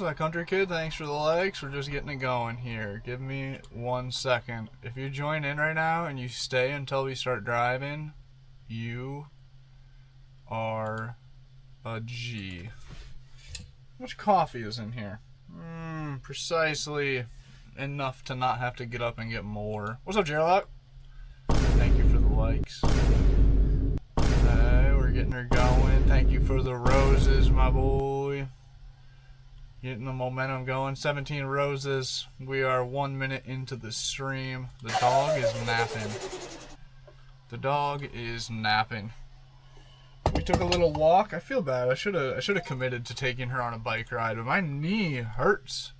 that country kid? Thanks for the likes. We're just getting it going here. Give me 1 second. If you join in right now and you stay until we start driving, you are a G. How much coffee is in here? Precisely enough to not have to get up and get more. What's up, Gerlock? Thank you for the likes. Okay, we're getting her going. Thank you for the roses, my boy. Getting the momentum going. 17 roses. We are 1 minute into the stream. The dog is napping. The dog is napping. We took a little walk. I feel bad. I should have committed to taking her on a bike ride, but my knee hurts.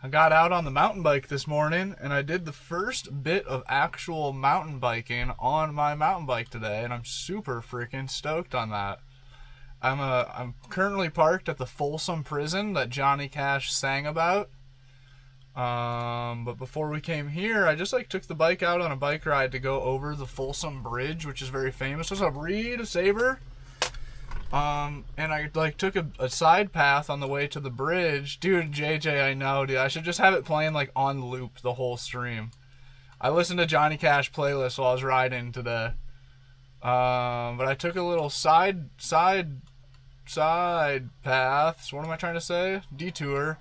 I got out on the mountain bike this morning, and I did the first bit of actual mountain biking on my mountain bike today, and I'm super freaking stoked on that. I'm currently parked at the Folsom prison that Johnny Cash sang about. But before we came here, I just took the bike out on a bike ride to go over the Folsom Bridge, which is very famous. What's up, Reed? Saber? And I took a side path on the way to the bridge. Dude, JJ, I know, dude. I should just have it playing on loop the whole stream. I listened to Johnny Cash playlist while I was riding today. But I took a little side path. So what am I trying to say? Detour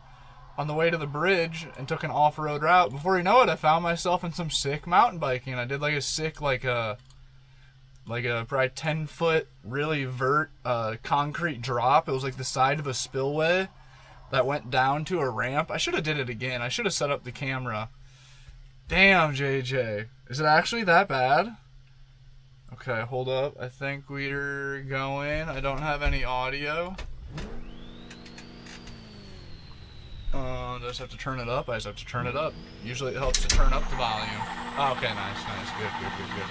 on the way to the bridge and took an off-road route. Before you know it, I found myself in some sick mountain biking. I did a sick probably 10-foot really concrete drop. It was the side of a spillway that went down to a ramp. I should have did it again. I should have set up the camera. Damn, JJ. Is it actually that bad? Okay, hold up. I think we're going. I don't have any audio. Do I just have to turn it up? I just have to turn it up. Usually it helps to turn up the volume. Oh, okay, nice. Good.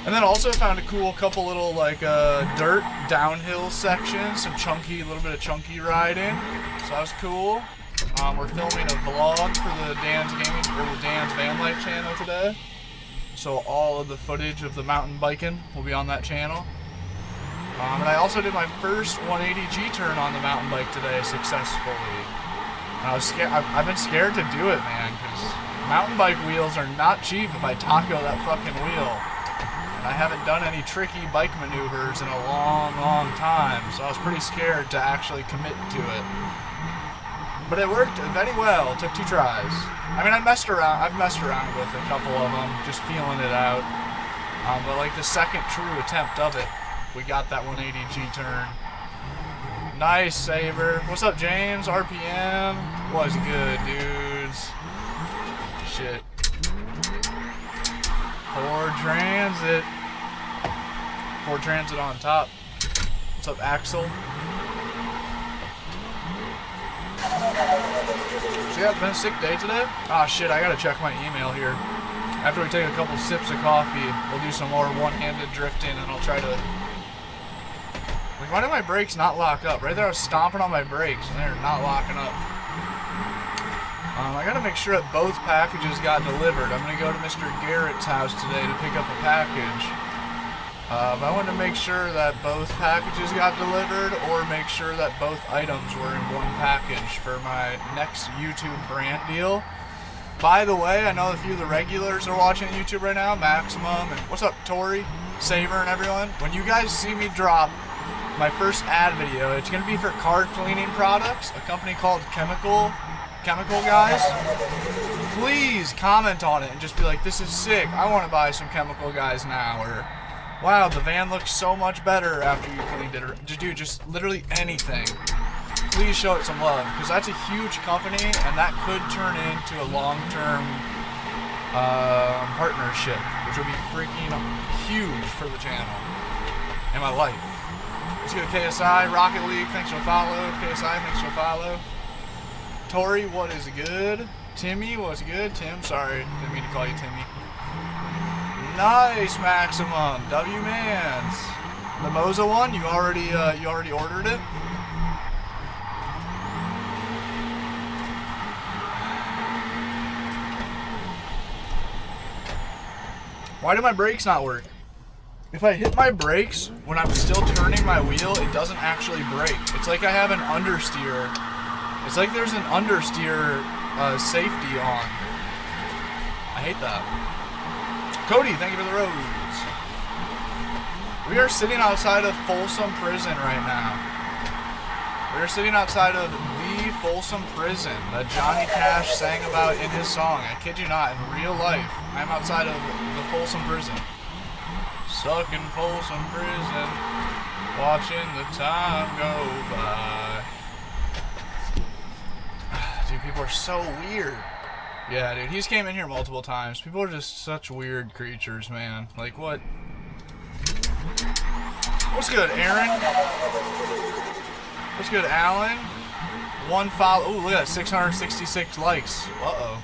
And then also found a cool couple little dirt downhill sections, a little bit of chunky riding. So that was cool. We're filming a vlog for the Dan's Van Life channel today. So all of the footage of the mountain biking will be on that channel. And I also did my first 180 G-turn on the mountain bike today successfully. And I was scared. I've been scared to do it, man, because mountain bike wheels are not cheap if I taco that fucking wheel. And I haven't done any tricky bike maneuvers in a long time, so I was pretty scared to actually commit to it. But it worked very well. It took 2 tries. I mean, I've messed around with a couple of them, just feeling it out. But the second true attempt of it, we got that 180 G-turn. Nice, Saber. What's up, James? RPM. What's good, dudes? Shit. Ford Transit on top. What's up, Axel? So yeah, it's been a sick day today. Ah, shit, I gotta check my email here. After we take a couple sips of coffee, we'll do some more one-handed drifting, and I'll try to... why did my brakes not lock up? Right there, I was stomping on my brakes, and they're not locking up. I gotta make sure that both packages got delivered. I'm gonna go to Mr. Garrett's house today to pick up a package. But I wanted to make sure that both packages got delivered, or make sure that both items were in one package for my next YouTube brand deal. By the way, I know a few of the regulars are watching YouTube right now, Maximum, and what's up, Tori, Saver, and everyone. When you guys see me drop my first ad video, it's going to be for car cleaning products, a company called Chemical Guys. Please comment on it and just be like, this is sick, I want to buy some Chemical Guys now, or wow, the van looks so much better after you cleaned it, or dude, just literally anything. Please show it some love, because that's a huge company, and that could turn into a long-term partnership, which would be freaking huge for the channel and my life. Let's go to KSI, Rocket League, thanks for the follow. KSI, thanks for the follow. Tori, what is good? Timmy, what's good? Tim, sorry, didn't mean to call you Timmy. Nice, Maximum. W-Mans. The Moza one, you already ordered it? Why do my brakes not work? If I hit my brakes when I'm still turning my wheel, it doesn't actually brake. It's like I have an understeer It's like there's an understeer safety on. I hate that. Cody, thank you for the rose. We are sitting outside of Folsom Prison right now. We are sitting outside of the Folsom Prison that Johnny Cash sang about in his song. I kid you not, in real life, I'm outside of the Folsom Prison. Stuck in Folsom Prison, watching the time go by. Dude, people are so weird. Yeah, dude, he's came in here multiple times. People are just such weird creatures, man. Like, what? What's good, Aaron? What's good, Alan? One follow. Ooh, look at that, 666 likes. Uh-oh.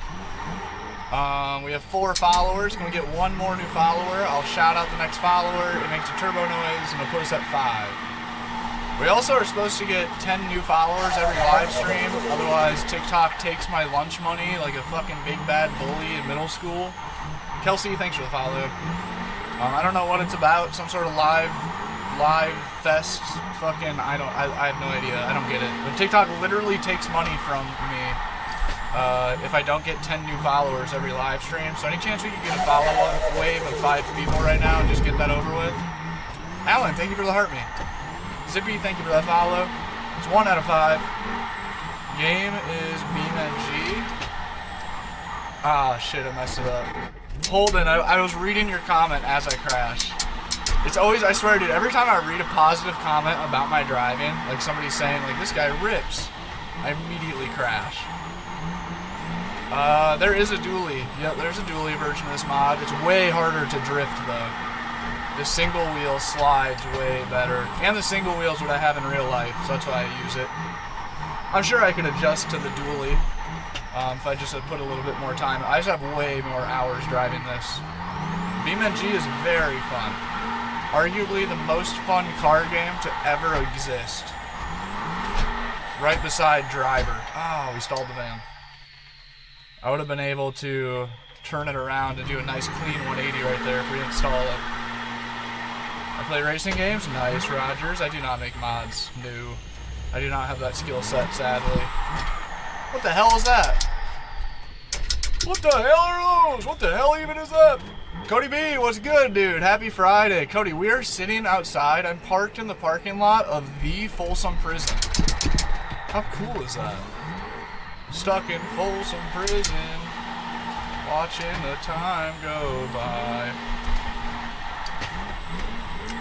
We have 4 followers. Can we get one more new follower? I'll shout out the next follower. It makes a turbo noise, and it'll put us at 5. We also are supposed to get 10 new followers every live stream. Otherwise, TikTok takes my lunch money like a fucking big bad bully in middle school. Kelsey, thanks for the follow. I don't know what it's about. Some sort of live fest. Fucking, I have no idea. I don't get it. But TikTok literally takes money from me if I don't get 10 new followers every live stream. So any chance we could get a follow wave of 5 people right now and just get that over with? Alan, thank you for the heart me. Zippy, thank you for that follow. It's 1 out of 5. Game is BeamNG. Ah, shit, I messed it up. Holden, I was reading your comment as I crashed. It's always, I swear, dude, every time I read a positive comment about my driving, like somebody saying, like, this guy rips, I immediately crash. There is a dually. Yep, there's a dually version of this mod. It's way harder to drift, though. The single wheel slides way better. And the single wheel's what I have in real life, so that's why I use it. I'm sure I could adjust to the dually if I just had put a little bit more time. I just have way more hours driving this. BeamNG is very fun. Arguably the most fun car game to ever exist. Right beside Driver. Oh, we stalled the van. I would have been able to turn it around and do a nice clean 180 right there if we didn't stall it. I play racing games? Nice, Rogers. I do not make mods. No. I do not have that skill set, sadly. What the hell is that? What the hell are those? What the hell even is that? Cody B, what's good, dude? Happy Friday. Cody, we are sitting outside. I'm parked in the parking lot of the Folsom Prison. How cool is that? Stuck in Folsom Prison, watching the time go by.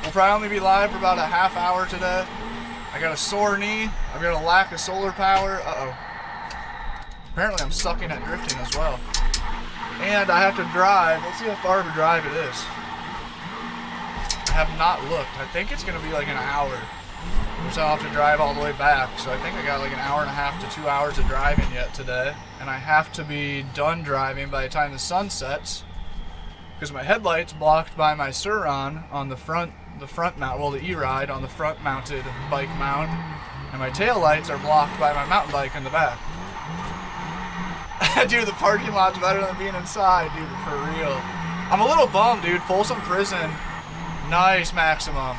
We'll probably only be live for about a half hour today. I got a sore knee. I've got a lack of solar power. Uh-oh. Apparently I'm sucking at drifting as well. And I have to drive. Let's see how far of a drive it is. I have not looked. I think it's going to be like an hour. So I'll have to drive all the way back. So I think I got like an hour and a half to 2 hours of driving yet today. And I have to be done driving by the time the sun sets. Because my headlight's blocked by my Suron on the front mount, well, the E-Ride on the front mounted bike mount, and my tail lights are blocked by my mountain bike in the back. Dude, the parking lot's better than being inside, dude, for real. I'm a little bummed, dude. Folsom Prison, nice Maximum.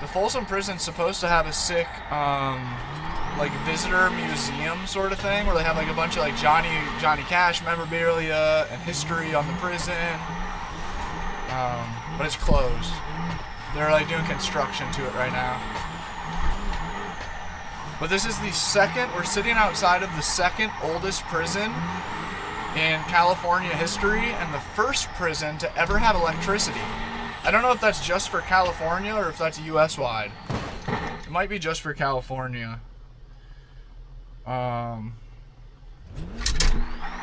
The Folsom Prison's supposed to have a sick, like, visitor museum sort of thing, where they have, like, a bunch of, like, Johnny Cash memorabilia and history on the prison. But it's closed. They're like doing construction to it right now. But this is the second, we're sitting outside of the second oldest prison in California history and the first prison to ever have electricity. I don't know if that's just for California or if that's US-wide. It might be just for California. But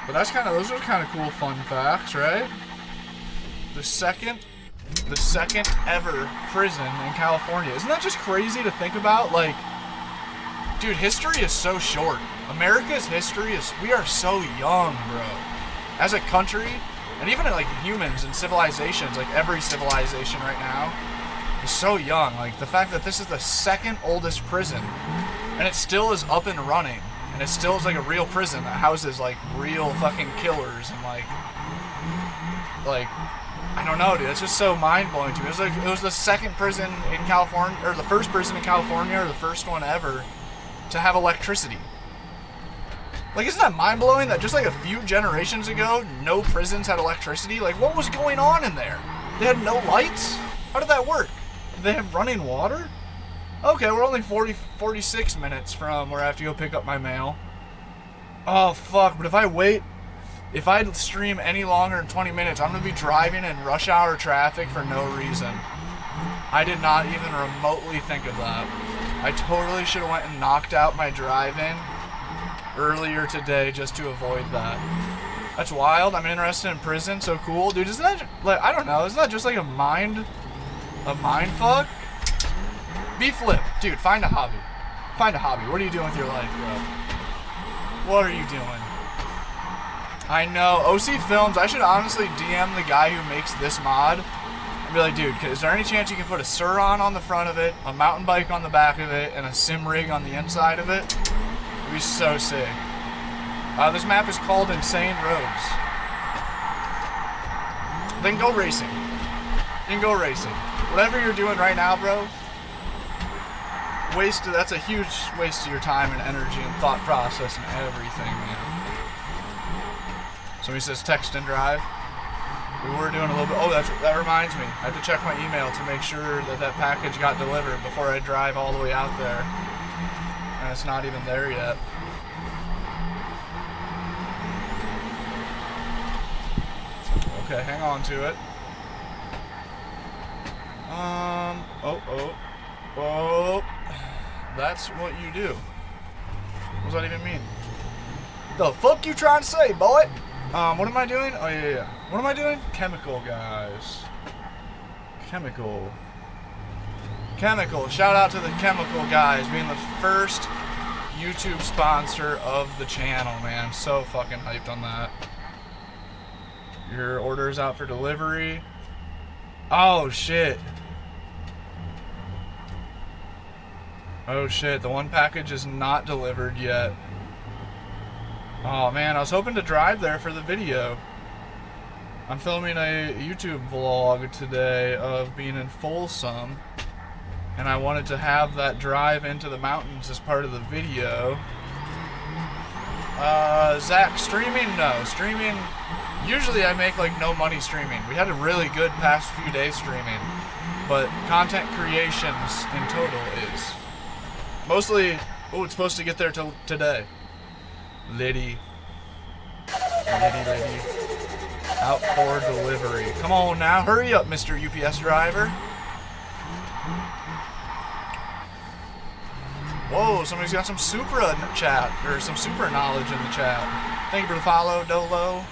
that's those are kind of cool fun facts, right? The second ever prison in California. Isn't that just crazy to think about? Like, dude, history is so short. America's history is, we are so young, bro. As a country, and even like humans and civilizations, like every civilization right now, is so young. Like, the fact that this is the second oldest prison, and it still is up and running, and it still is like a real prison that houses like real fucking killers and like I don't know, dude. It's just so mind-blowing to me. It was the second prison in California, or the first prison in California, or the first one ever to have electricity. Like, isn't that mind-blowing that just like a few generations ago, no prisons had electricity? Like, what was going on in there? They had no lights? How did that work? Did they have running water? Okay, we're only 46 minutes from where I have to go pick up my mail. Oh, fuck, but if I stream any longer than 20 minutes, I'm going to be driving in rush hour traffic for no reason. I did not even remotely think of that. I totally should have went and knocked out my drive-in earlier today just to avoid that. That's wild. I'm interested in prison. So cool. Dude, isn't that, like, I don't know, isn't that just like a mind fuck? B-flip. Dude, find a hobby. Find a hobby. What are you doing with your life, bro? What are you doing? I know. OC Films, I should honestly DM the guy who makes this mod and be like, dude, is there any chance you can put a Suron on the front of it, a mountain bike on the back of it, and a sim rig on the inside of it? It'd be so sick. This map is called Insane Roads. Then go racing. Then go racing. Whatever you're doing right now, bro, that's a huge waste of your time and energy and thought process and everything, man. Somebody says text and drive. We were doing a little bit. Oh, that reminds me. I have to check my email to make sure that package got delivered before I drive all the way out there. And it's not even there yet. Okay, hang on to it. Oh. That's what you do. What does that even mean? The fuck you trying to say, boy? What am I doing? Oh, yeah. What am I doing? Chemical, guys. Chemical. Shout out to the Chemical guys being the first YouTube sponsor of the channel, man. So fucking hyped on that. Your order is out for delivery. Oh, shit. Oh, shit. The one package is not delivered yet. Oh, man. I was hoping to drive there for the video. I'm filming a YouTube vlog today of being in Folsom. And I wanted to have that drive into the mountains as part of the video. Zach, streaming? No. Streaming, usually I make like no money streaming. We had a really good past few days streaming. But content creations in total is mostly, it's supposed to get there till today. Liddy. Out for delivery. Come on now, hurry up, Mr. UPS driver. Whoa, somebody's got some Supra in the chat, or some Supra knowledge in the chat. Thank you for the follow, Dolo.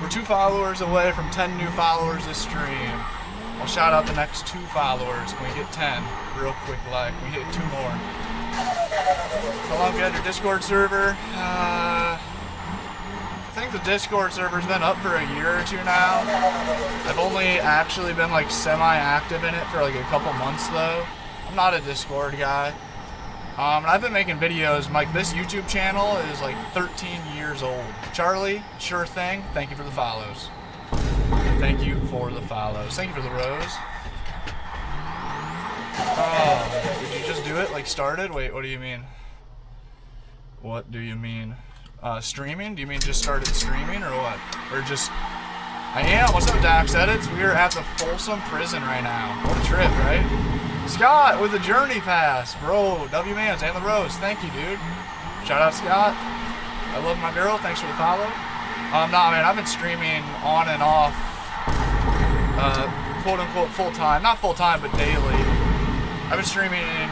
We're 2 followers away from 10 new followers this stream. I'll shout out the next 2 followers. Can we get 10 real quick like? Can we hit 2 more? How long have you had your Discord server? I think the Discord server's been up for a year or 2 now. I've only actually been like semi-active in it for like a couple months though. I'm not a Discord guy. And I've been making videos, like this YouTube channel is like 13 years old. Charlie, sure thing, thank you for the follows. Thank you for the follows. Thank you for the rose. Oh, did you just do it? Like started? Wait, what do you mean? What do you mean? Streaming? Do you mean just started streaming or what? Or just... I am. What's up, Dax Edits? We are at the Folsom prison right now. What a trip, right? Scott with the Journey Pass. Bro, W-Mans and the Rose. Thank you, dude. Shout out, Scott. I love my girl. Thanks for the follow. Nah, man, I've been streaming on and off, quote-unquote full-time. Not full-time, but daily. I've been streaming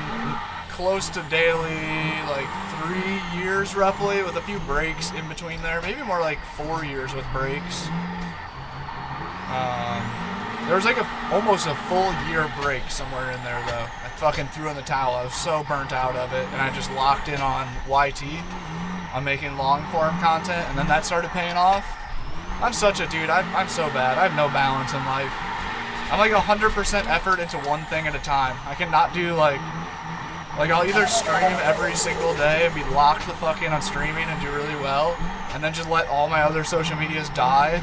close to daily, like 3 years roughly, with a few breaks in between there. Maybe more like 4 years with breaks. There was like almost a full year break somewhere in there though. I fucking threw in the towel. I was so burnt out of it, and I just locked in on YT. I'm making long form content, and then that started paying off. I'm such a dude. I'm so bad. I have no balance in life. I'm like 100% effort into one thing at a time. I cannot do like I'll either stream every single day and be locked the fuck in on streaming and do really well, and then just let all my other social medias die,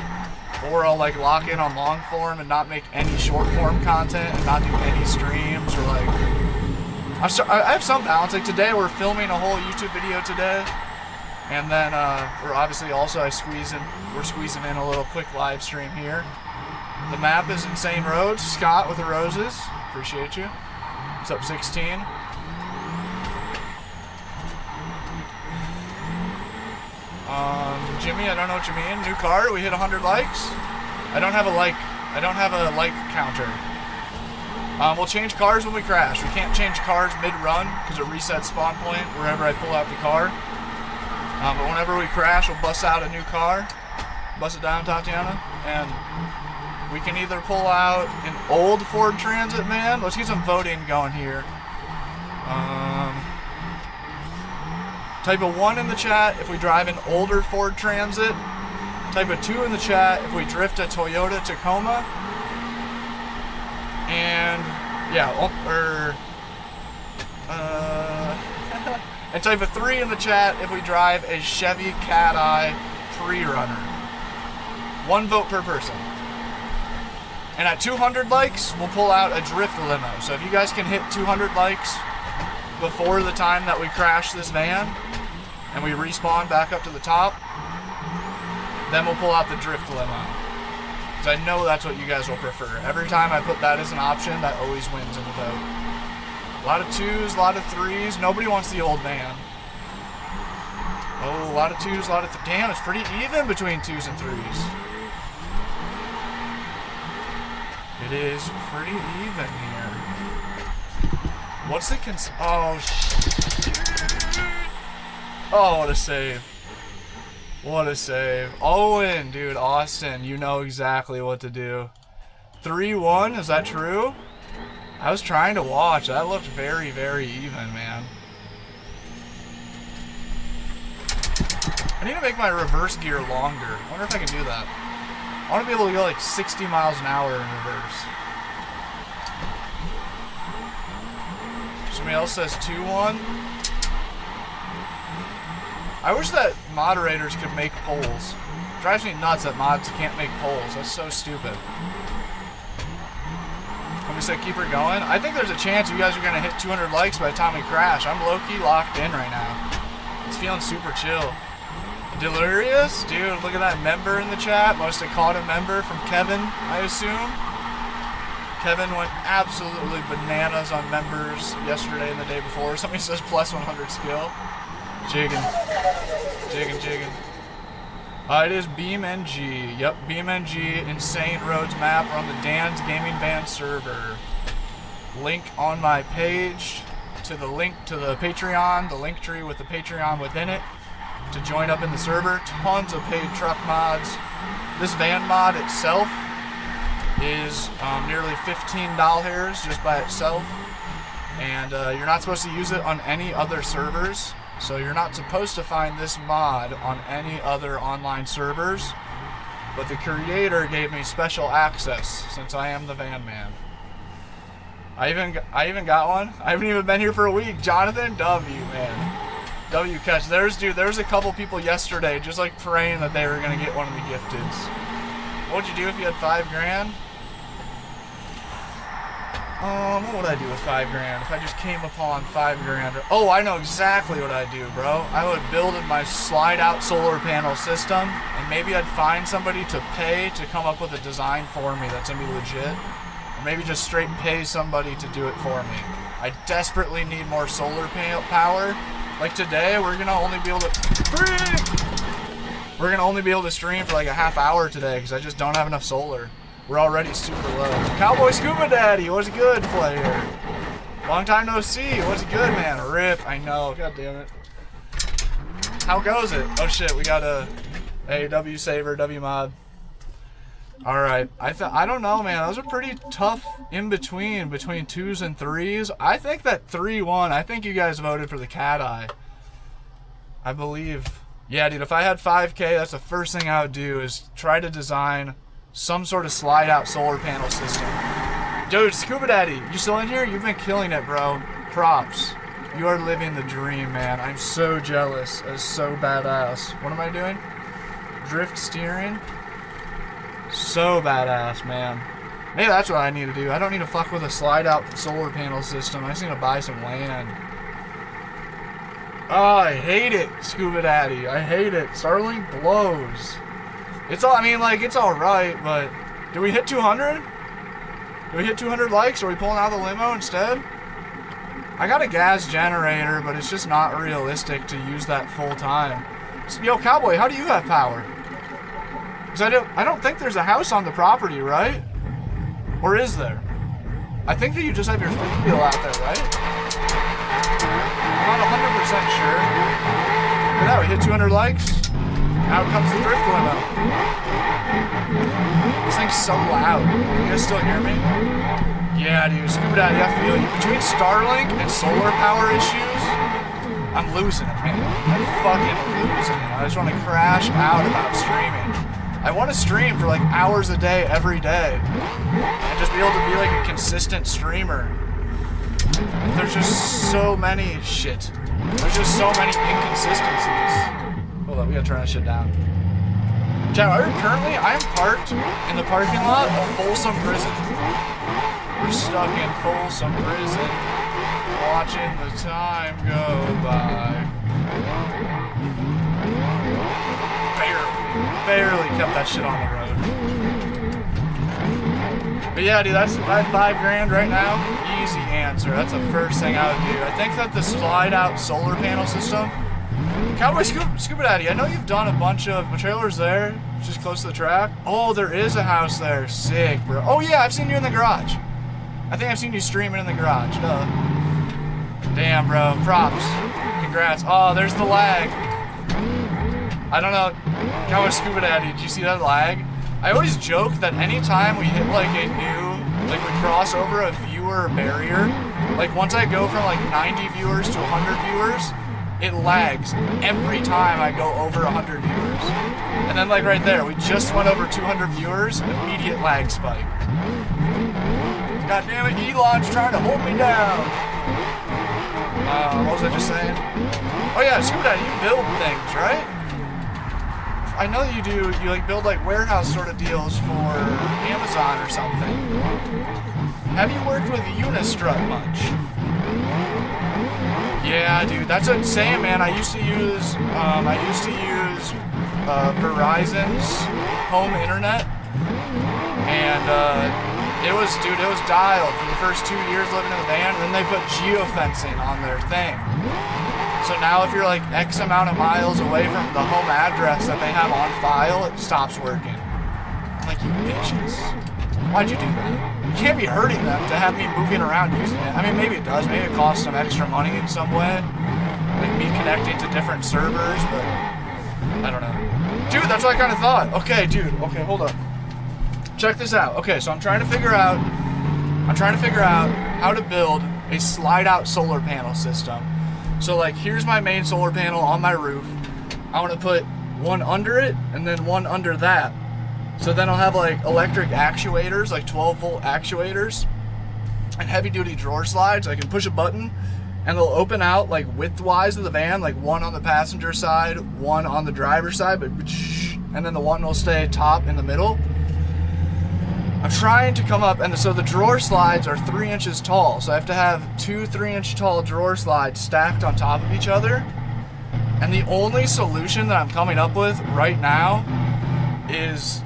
or I'll like lock in on long form and not make any short form content and not do any streams, or like I have some balance. Like today we're filming a whole YouTube video today. And then we're obviously also we're squeezing in a little quick live stream here. The map is Insane Roads. Scott with the roses. Appreciate you. What's up, 16? Jimmy, I don't know what you mean. New car, we hit 100 likes. I don't have a like counter. We'll change cars when we crash. We can't change cars mid-run because it resets spawn point wherever I pull out the car. But whenever we crash, we'll bust out a new car. Bust it down, Tatiana. And we can either pull out an old Ford Transit, man. Let's get some voting going here. Type a 1 in the chat if we drive an older Ford Transit. Type a 2 in the chat if we drift a Toyota Tacoma. And yeah, and type a 3 in the chat if we drive a Chevy Cat-Eye Pre-Runner. 1 vote per person. And at 200 likes, we'll pull out a drift limo. So if you guys can hit 200 likes before the time that we crash this van and we respawn back up to the top, then we'll pull out the drift limo. Because I know that's what you guys will prefer. Every time I put that as an option, that always wins in the vote. A lot of 2s, a lot of 3s. Nobody wants the old van. Oh, a lot of 2s, a lot of... Damn, it's pretty even between 2s and 3s. It is pretty even here. What's the oh, shit. Oh, what a save. What a save. Owen, dude, Austin, you know exactly what to do. 3-1, is that true? I was trying to watch. That looked very, very even, man. I need to make my reverse gear longer. I wonder if I can do that. I want to be able to go like 60 miles an hour in reverse. Somebody else says 2-1. I wish that moderators could make polls. It drives me nuts that mods can't make polls. That's so stupid. Somebody said keep her going. I think there's a chance you guys are going to hit 200 likes by the time we crash. I'm low-key locked in right now. It's feeling super chill. Delirious? Dude, look at that member in the chat. Must have caught a member from Kevin, I assume. Kevin went absolutely bananas on members yesterday and the day before. Somebody says plus 100 skill. Jigging. Jigging, jigging. It is BeamNG. Yep, BeamNG Insane Roads map. We're on the Dan's Gaming Van server. Link on my page to the link to the Patreon, the link tree with the Patreon within it to join up in the server. Tons of paid truck mods. This van mod itself is nearly $15 just by itself. And you're not supposed to use it on any other servers. So you're not supposed to find this mod on any other online servers, but the creator gave me special access since I am the van man. I even got one. I haven't even been here for a week. Jonathan W, man. W catch. There's a couple people yesterday just like praying that they were gonna get one of the gifteds. What would you do if you had $5,000? What would I do with $5,000 if I just came upon $5,000? Oh, I know exactly what I'd do, bro. I would build my slide-out solar panel system, and maybe I'd find somebody to pay to come up with a design for me that's gonna be legit, or maybe just straight pay somebody to do it for me. I desperately need more solar panel power. Like today, we're gonna only be able to stream for like a half hour today because I just don't have enough solar. We're already super low. Cowboy Scuba Daddy, what's good, player? Long time no see. What's good, man? Rip, I know. God damn it. How goes it? Oh shit, we got a W saver, W mod. All right, I don't know, man. Those are pretty tough in between 2s and 3s. I think that 3-1. I think you guys voted for the Cat-Eye. I believe. Yeah, dude. If I had 5K, that's the first thing I would do is try to design some sort of slide-out solar panel system. Dude, Scuba Daddy, you still in here? You've been killing it, bro. Props. You are living the dream, man. I'm so jealous. That's so badass. What am I doing? Drift steering. So badass, man. Maybe that's what I need to do. I don't need to fuck with a slide-out solar panel system. I just need to buy some land. Oh, I hate it, Scuba Daddy. I hate it. Starlink blows. It's all, I mean, like, it's alright, but did we hit 200? Did we hit 200 likes? Are we pulling out of the limo instead? I got a gas generator, but it's just not realistic to use that full time. So, yo, Cowboy, how do you have power? Because I don't think there's a house on the property, right? Or is there? I think that you just have your fifth wheel out there, right? I'm not 100% sure. Look at that, we hit 200 likes. Out comes the drift limo. This thing's so loud. Can you guys still hear me? Yeah, dude, Scuba Daddy, I feel you. Between Starlink and solar power issues, I'm losing it, man. I'm fucking losing it. I just want to crash out about streaming. I want to stream for like hours a day, every day. And just be able to be like a consistent streamer. There's just so many shit. There's just so many inconsistencies. Hold on, we gotta turn that shit down. Chat, I am parked in the parking lot of Folsom Prison. We're stuck in Folsom Prison, watching the time go by. Barely kept that shit on the road. But yeah, dude, that's $5 right now. Easy answer. That's the first thing I would do. I think that the slide-out solar panel system. Cowboy Scuba Daddy, I know you've done a bunch of trailers there, just close to the track. Oh, there is a house there. Sick, bro. Oh yeah, I've seen you in the garage. I think I've seen you streaming in the garage. Duh. Damn, bro. Props. Congrats. Oh, there's the lag. I don't know. Cowboy Scuba Daddy, did you see that lag? I always joke that anytime we hit like a new, like we cross over a viewer barrier, like once I go from like 90 viewers to 100 viewers, it lags every time I go over 100 viewers. And then like right there, we just went over 200 viewers, immediate lag spike. God damn it, Elon's trying to hold me down. What was I just saying? Oh yeah, Scuba Daddy, you build things, right? I know you do, you like build like warehouse sort of deals for Amazon or something. Have you worked with Unistrut much? Yeah, dude, that's what I'm saying, man. I used to use Verizon's home internet, and it was dialed for the first 2 years living in the van, and then they put geofencing on their thing. So now if you're like X amount of miles away from the home address that they have on file, it stops working. I'm like, you bitches. Why'd you do that? You can't be hurting them to have me moving around using it. I mean, maybe it does. Maybe it costs some extra money in some way. Like me connecting to different servers, but I don't know. Dude, that's what I kind of thought. Okay, dude. Okay, hold up. Check this out. Okay, so I'm trying to figure out how to build a slide-out solar panel system. So like, here's my main solar panel on my roof. I want to put one under it and then one under that. So then I'll have like electric actuators, like 12-volt actuators, and heavy-duty drawer slides. I can push a button and they'll open out like width-wise of the van, like one on the passenger side, one on the driver's side, but and then the one will stay top in the middle. I'm trying to come up, and so the drawer slides are 3 inches tall, so I have to have 2 3-inch tall drawer slides stacked on top of each other. And the only solution that I'm coming up with right now is,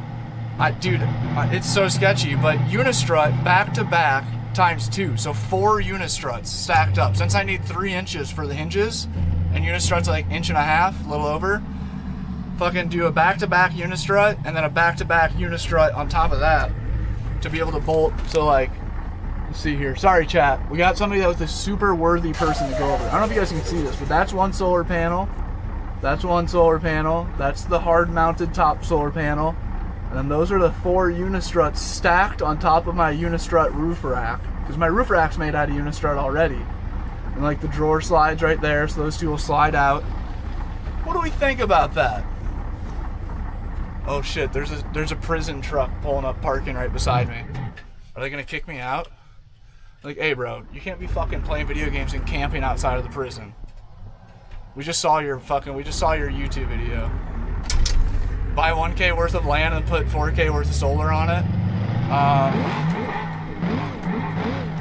it's so sketchy, but Unistrut back to back times 2, so 4 Unistruts stacked up. Since I need 3 inches for the hinges, and Unistrut's like 1.5 inches, a little over, fucking do a back-to-back Unistrut, and then a back-to-back Unistrut on top of that, to be able to bolt. So like, let's see here. Sorry chat, we got somebody that was a super worthy person to go over. I don't know if you guys can see this, but that's one solar panel. That's one solar panel. That's the hard mounted top solar panel. And then those are the 4 Unistruts stacked on top of my Unistrut roof rack. Because my roof rack's made out of Unistrut already. And like the drawer slides right there, so those two will slide out. What do we think about that? Oh shit, there's a prison truck pulling up, parking right beside me. Are they gonna kick me out? Like, hey bro, you can't be fucking playing video games and camping outside of the prison. We just saw your YouTube video. Buy 1K worth of land and put 4K worth of solar on it.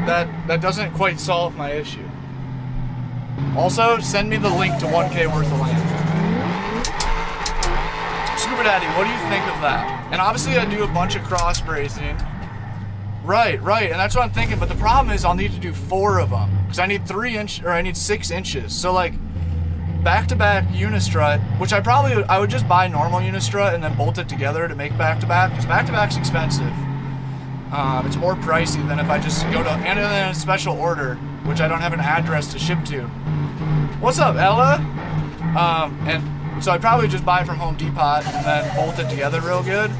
That doesn't quite solve my issue. Also, send me the link to 1K worth of land. Scuba Daddy, what do you think of that? And obviously I do a bunch of cross bracing. Right, and that's what I'm thinking, but the problem is I'll need to do 4 of them. Because I need 6 inches. So like, back-to-back unistrut, which I would just buy normal unistrut and then bolt it together to make back-to-back, because back-to-back's expensive. It's more pricey than if I just go to, and then a special order, which I don't have an address to ship to. What's up, Ella? And so I'd probably just buy it from Home Depot and then bolt it together real good.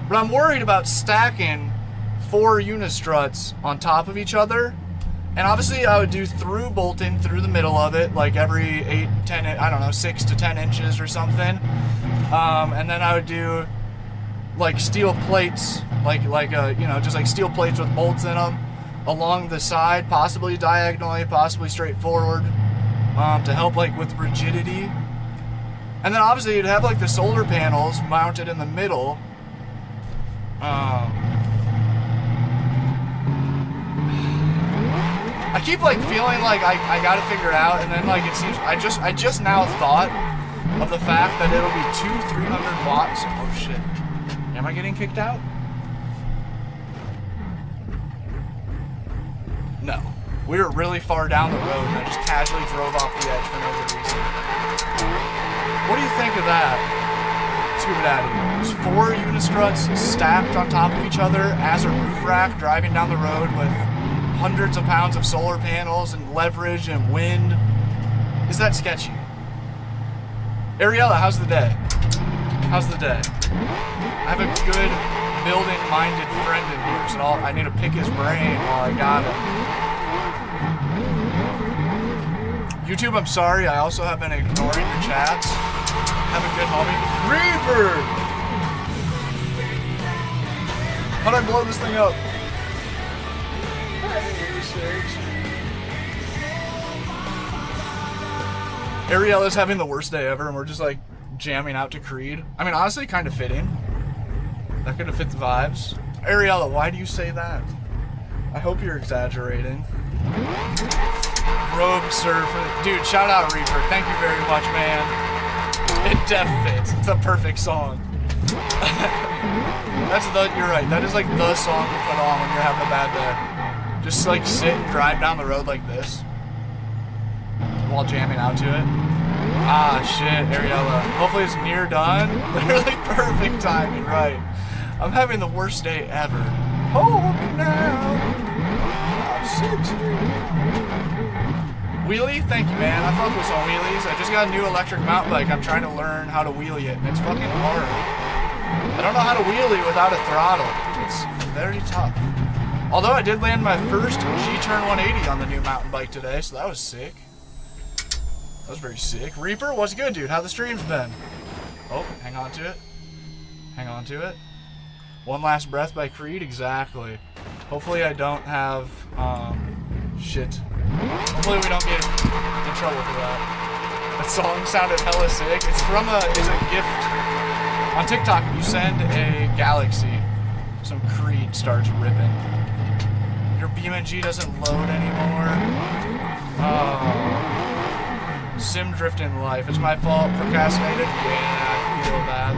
But I'm worried about stacking 4 unistruts on top of each other. And obviously I would do through bolting through the middle of it, like every 6 to 10 inches or something. And then I would do like steel plates, just like steel plates with bolts in them along the side, possibly diagonally, possibly straight forward, to help like with rigidity. And then obviously you'd have like the solar panels mounted in the middle. I keep like feeling like I gotta figure it out, and then like it seems I just now thought of the fact that it'll be 300 watts. Oh shit. Am I getting kicked out? No. We were really far down the road and I just casually drove off the edge for no good reason. What do you think of that? Scuba Daddy. There's 4 unistruts stacked on top of each other as a roof rack driving down the road with hundreds of pounds of solar panels and leverage and wind. Is that sketchy? Ariella, how's the day? How's the day? I have a good building-minded friend in here, so I need to pick his brain while I got him. YouTube, I'm sorry. I also have been ignoring your chats. Have a good homie. Reaper! How'd I blow this thing up? Ariella's having the worst day ever, and we're just like jamming out to Creed. I mean, honestly, kind of fitting. That could have fit the vibes. Ariella, why do you say that? I hope you're exaggerating. Rogue Surfer. Dude, shout out Reaper. Thank you very much, man. It def fits. It's a perfect song. You're right. That is like the song to put on when you're having a bad day. Just like sit and drive down the road like this while jamming out to it. Ah, shit, Ariella. Hopefully it's near done. Literally perfect timing, right. I'm having the worst day ever. Hold me now. I'm 60. Wheelie? Thank you, man. I fuck with some wheelies. I just got a new electric mountain bike. I'm trying to learn how to wheelie it, and it's fucking hard. I don't know how to wheelie without a throttle. It's very tough. Although I did land my first G-Turn 180 on the new mountain bike today, so that was sick. That was very sick. Reaper, what's good, dude? How the streams been? Oh, hang on to it. Hang on to it. One Last Breath by Creed, exactly. Hopefully I don't have, shit. Hopefully we don't get in trouble for that. That song sounded hella sick. It's from a gift. On TikTok, if you send a Galaxy, some Creed starts ripping. Your BeamNG doesn't load anymore. Sim drifting life. It's my fault. Procrastinated? Yeah, I feel bad.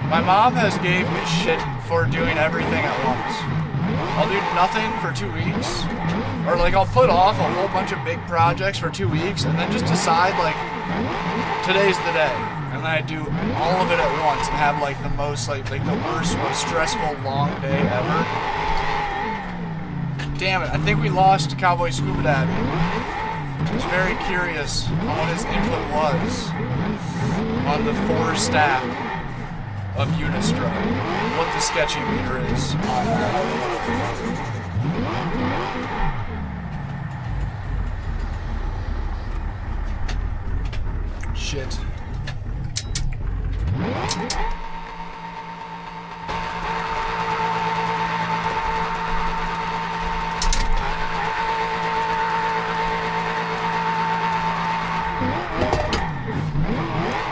My mom has gave me shit for doing everything at once. I'll do nothing for 2 weeks. Or like I'll put off a whole bunch of big projects for 2 weeks and then just decide like today's the day. And then I do all of it at once and have like the most like the worst, most stressful long day ever. Damn it, I think we lost Cowboy Scuba Daddy. I was very curious on what his input was on the 4 stack of Unistrut. What the sketchy meter is on that. Shit.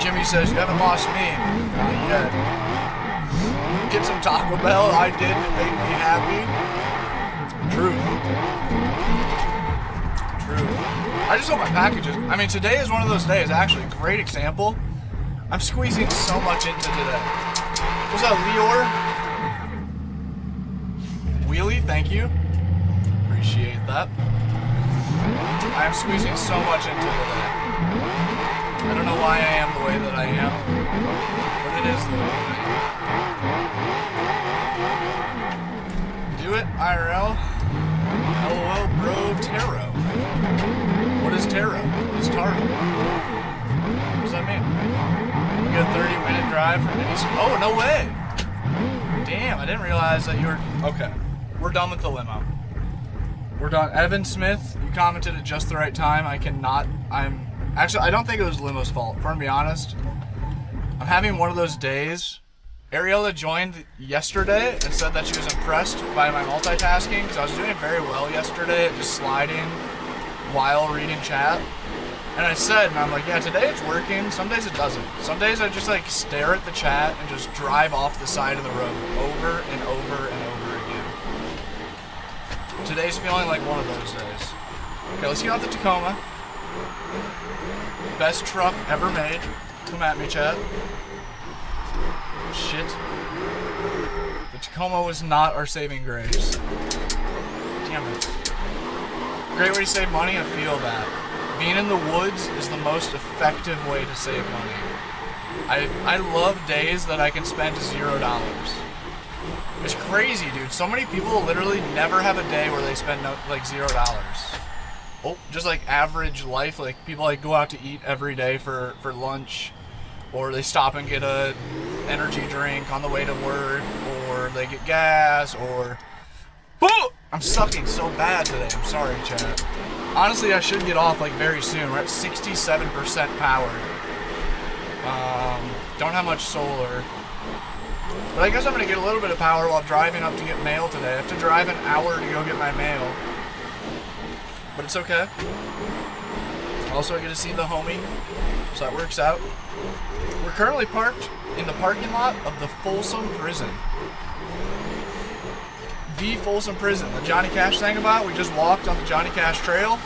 Jimmy says, you haven't lost me. Not yet. Get some Taco Bell. I did. It made me happy. True. True. I just hope my packages. I mean, today is one of those days. Actually, great example. I'm squeezing so much into today. What's up, Leor? Wheelie, thank you. Appreciate that. I am squeezing so much into today. I don't know why I am the way that I am, but it is the way that I am. Do it, IRL. LOL, bro, tarot. What is tarot? What is tarot? What does that mean? You get a 30-minute drive from any... Oh, no way! Damn, I didn't realize that you were... Okay, we're done with the limo. We're done. Evan Smith, you commented at just the right time. Actually, I don't think it was Limo's fault. If I'm gonna be honest, I'm having one of those days. Ariella joined yesterday and said that she was impressed by my multitasking because I was doing very well yesterday at just sliding while reading chat. And I said, and I'm like, yeah, today it's working. Some days it doesn't. Some days I just like stare at the chat and just drive off the side of the road over and over and over again. Today's feeling like one of those days. Okay, let's get out the Tacoma. Best truck ever made. Come at me, chat. Shit. The Tacoma was not our saving grace. Damn it. Great way to save money, I feel that. Being in the woods is the most effective way to save money. I love days that I can spend $0. It's crazy, dude. So many people literally never have a day where they spend like $0. Oh, just like average life, like people like go out to eat every day for lunch, or they stop and get a energy drink on the way to work, or they get gas, or... Boo! I'm sucking so bad today. I'm sorry, chat. Honestly, I should get off like very soon. We're at 67% power. Don't have much solar. But I guess I'm going to get a little bit of power while driving up to get mail today. I have to drive an hour to go get my mail. But it's okay. Also, I get to see the homie, so that works out. We're currently parked in the parking lot of the Folsom prison. The Folsom prison that Johnny Cash sang about. We just walked on the Johnny Cash trail.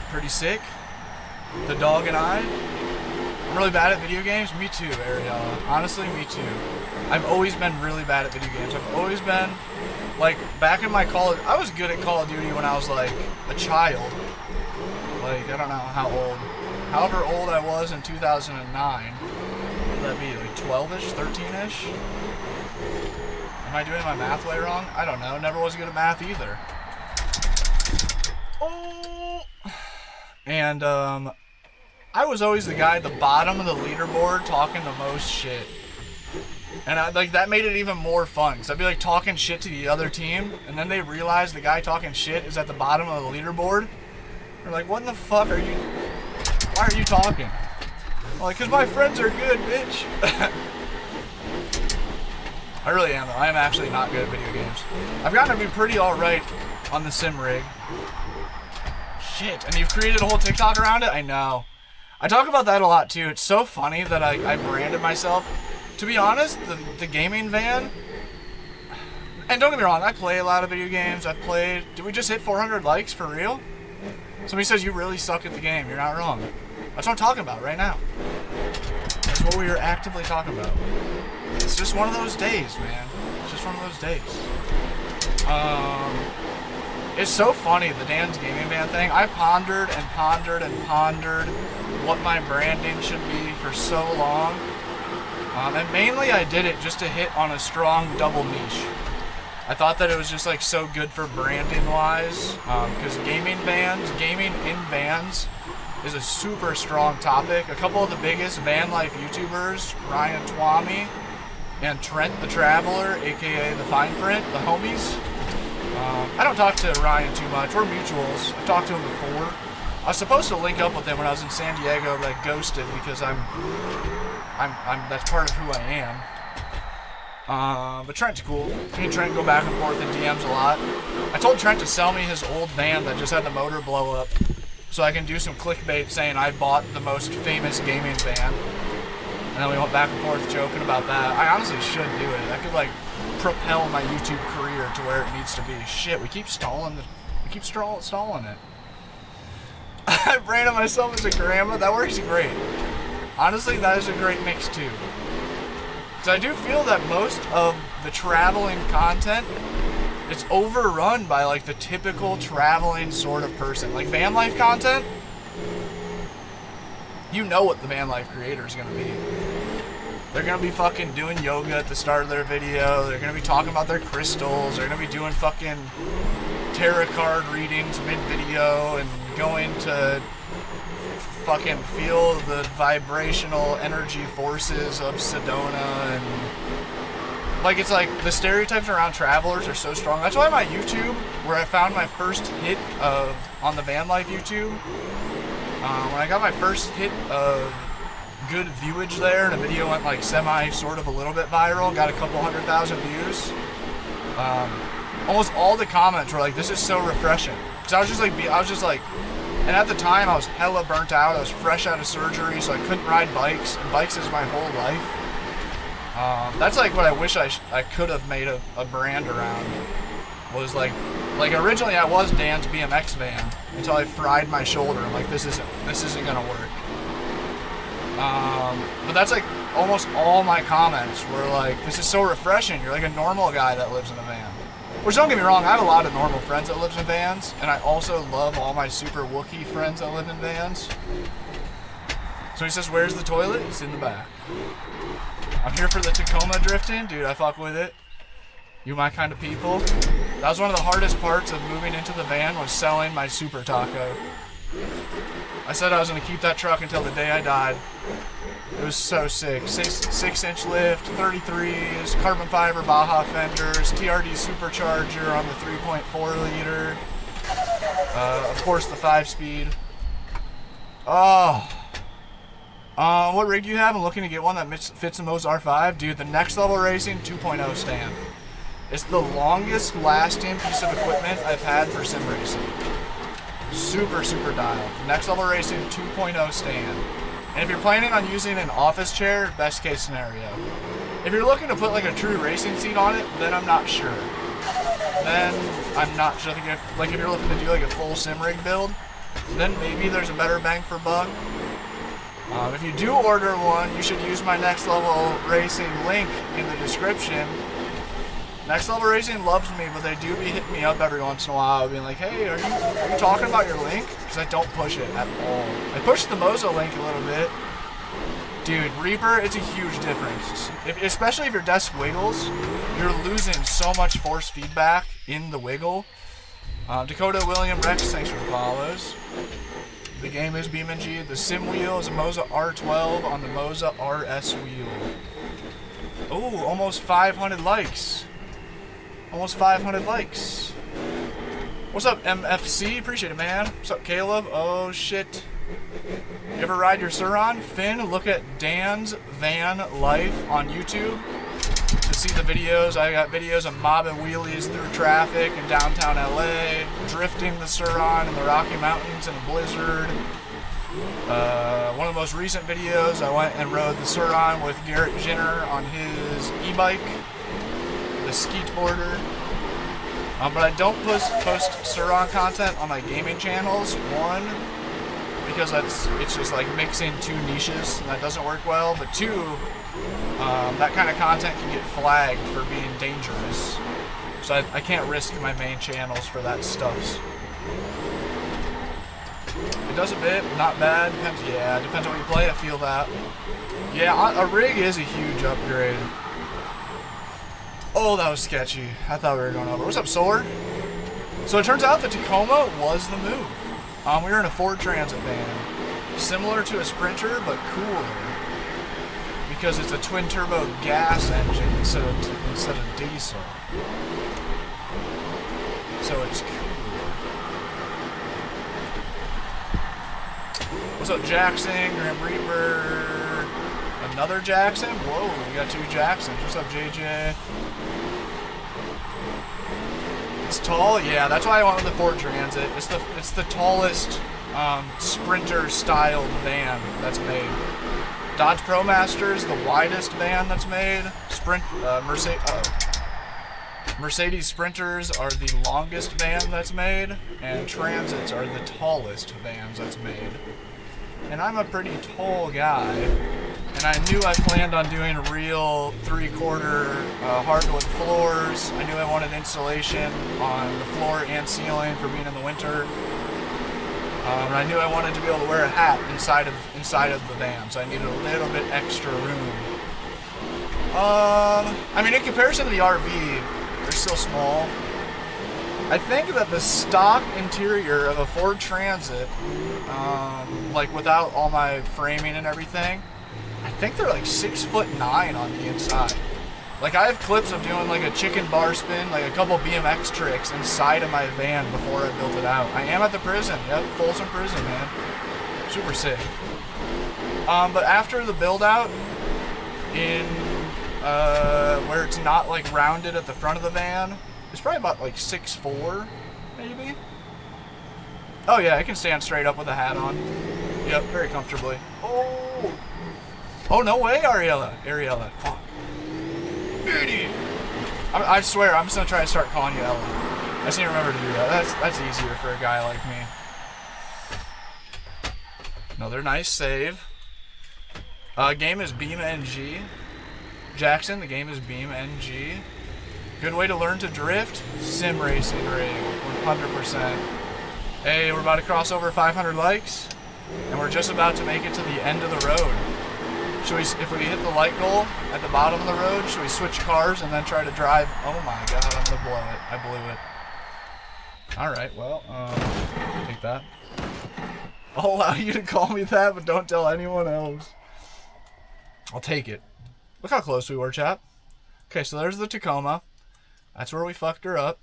Pretty sick. The dog and I. I'm really bad at video games. Me too, Ariella. Honestly, me too. I've always been really bad at video games. I've always been, like, back in my college, I was good at Call of Duty when I was, like, a child. Like, I don't know how old. However old I was in 2009. What would that be, like 12-ish, 13-ish? Am I doing my math way wrong? I don't know. Never was good at math either. Oh! And, I was always the guy at the bottom of the leaderboard talking the most shit. And that made it even more fun, because I'd be like talking shit to the other team, and then they realize the guy talking shit is at the bottom of the leaderboard. They're like, what in the fuck are you... Why are you talking? I'm like, because my friends are good, bitch. I really am, though. I am actually not good at video games. I've gotten to be pretty alright on the sim rig. Shit, and you've created a whole TikTok around it? I know. I talk about that a lot, too. It's so funny that I branded myself. To be honest, the gaming van... And don't get me wrong, I play a lot of video games. I've played... Did we just hit 400 likes, for real? Somebody says you really suck at the game. You're not wrong. That's what I'm talking about right now. That's what we are actively talking about. It's just one of those days, man. It's just one of those days. It's so funny, the Dan's Gaming Van thing. I pondered and pondered and pondered what my branding should be for so long. And mainly I did it just to hit on a strong double niche. I thought that it was just like so good for branding wise, because gaming in vans is a super strong topic. A couple of the biggest van life YouTubers, Ryan Twomey and Trent the Traveler, aka the Fine Print, the homies. I don't talk to Ryan too much. We're mutuals. I've talked to him before. I was supposed to link up with him when I was in San Diego, but I ghosted because I'm that's part of who I am. But Trent's cool. Me and Trent go back and forth in DMs a lot. I told Trent to sell me his old van that just had the motor blow up, so I can do some clickbait saying I bought the most famous gaming van. And then we went back and forth joking about that. I honestly should do it. That could like propel my YouTube career to where it needs to be. Shit, we keep stalling it. I branded myself as a grandma. That works great. Honestly, that is a great mix too. Because I do feel that most of the traveling content, it's overrun by like the typical traveling sort of person. Like van life content, you know what the van life creator is going to be. They're going to be fucking doing yoga at the start of their video. They're going to be talking about their crystals. They're going to be doing fucking tarot card readings mid-video and going to fucking feel the vibrational energy forces of Sedona. And like, it's like the stereotypes around travelers are so strong. That's why my YouTube, where I found my first hit of on the van life YouTube, when I got my first hit of good viewage there, and a video went like sort of a little bit viral, got a couple 100,000 views. Almost all the comments were like, "This is so refreshing." Because I was just like, and at the time I was hella burnt out. I was fresh out of surgery, so I couldn't ride bikes. And bikes is my whole life. That's like what I wish I could have made a brand around. Was like originally I was Dan's BMX van until I fried my shoulder. I'm like, this isn't gonna work. But that's like almost all my comments were like, "This is so refreshing. You're like a normal guy that lives in a van." Which, don't get me wrong, I have a lot of normal friends that live in vans, and I also love all my super Wookiee friends that live in vans. So he says, "Where's the toilet?" It's in the back. I'm here for the Tacoma drifting. Dude, I fuck with it. You my kind of people. That was one of the hardest parts of moving into the van, was selling my Super Taco. I said I was going to keep that truck until the day I died. It was so sick. 6-inch lift, 33s, carbon fiber Baja fenders, TRD supercharger on the 3.4 liter. Of course, the 5-speed. Oh. What rig do you have? I'm looking to get one that fits the Moza R5. Dude, the Next Level Racing 2.0 stand. It's the longest lasting piece of equipment I've had for sim racing. Super, super dialed. Next Level Racing 2.0 stand. And if you're planning on using an office chair, best case scenario. If you're looking to put like a true racing seat on it, then I'm not sure. Then I'm not sure. Like if you're looking to do like a full sim rig build, then maybe there's a better bang for buck. If you do order one, you should use my Next Level Racing link in the description. Next Level Racing loves me, but they do be hitting me up every once in a while, being like, "Hey, are you talking about your link?" Because I don't push it at all. I push the Moza link a little bit. Dude, Reaper, it's a huge difference. Especially if your desk wiggles, you're losing so much force feedback in the wiggle. Dakota William Rex, thanks for the follows. The game is BeamNG. The sim wheel is a Moza R12 on the Moza RS wheel. Oh, almost 500 likes. Almost 500 likes. What's up, MFC? Appreciate it, man. What's up, Caleb? Oh, shit. You ever ride your Suron? Finn, look at Dan's Van Life on YouTube to see the videos. I got videos of mobbing wheelies through traffic in downtown LA, drifting the Suron in the Rocky Mountains in a blizzard. One of the most recent videos, I went and rode the Suron with Garrett Jenner on his e-bike, the Skeetboarder. But I don't post Suron content on my gaming channels. One, because it's just like mixing two niches, and that doesn't work well. But two, that kind of content can get flagged for being dangerous. So I can't risk my main channels for that stuff. It does a bit, not bad. Depends on what you play. I feel that. Yeah, a rig is a huge upgrade. Oh, that was sketchy. I thought we were going over. What's up, Solar? So it turns out the Tacoma was the move. We were in a Ford Transit van. Similar to a Sprinter, but cooler. Because it's a twin-turbo gas engine instead of diesel. So it's cooler. What's up, Jackson? Grim Reaper. Another Jackson? Whoa, we got two Jacksons. What's up, JJ? It's tall? Yeah, that's why I went with the Ford Transit. It's the tallest Sprinter-styled van that's made. Dodge ProMaster is the widest van that's made. Mercedes. Mercedes Sprinters are the longest van that's made, and Transits are the tallest vans that's made. And I'm a pretty tall guy, and I knew I planned on doing real 3/4 hardwood floors. I knew I wanted insulation on the floor and ceiling for being in the winter. And I knew I wanted to be able to wear a hat inside of the van, so I needed a little bit extra room. I mean, in comparison to the RV, they're still small. I think that the stock interior of a Ford Transit, like without all my framing and everything, I think they're like 6'9" on the inside. Like, I have clips of doing like a chicken bar spin, like a couple BMX tricks inside of my van before I built it out. I am at the prison. Yep, Folsom prison, man. Super sick. But after the build out, in where it's not like rounded at the front of the van, it's probably about like 6'4", maybe. Oh yeah, I can stand straight up with a hat on. Yep, very comfortably. Oh no way, Ariella. Fuck. I swear, I'm just gonna try to start calling you Ella. I just need to remember to do that. That's easier for a guy like me. Another nice save. Game is BeamNG. Jackson, the game is BeamNG. Good way to learn to drift? Sim racing rig, 100%. Hey, we're about to cross over 500 likes, and we're just about to make it to the end of the road. Should we, if we hit the light goal at the bottom of the road, should we switch cars and then try to drive? Oh my god, I'm gonna blow it. I blew it. Alright, well, take that. I'll allow you to call me that, but don't tell anyone else. I'll take it. Look how close we were, chap. Okay, so there's the Tacoma. That's where we fucked her up.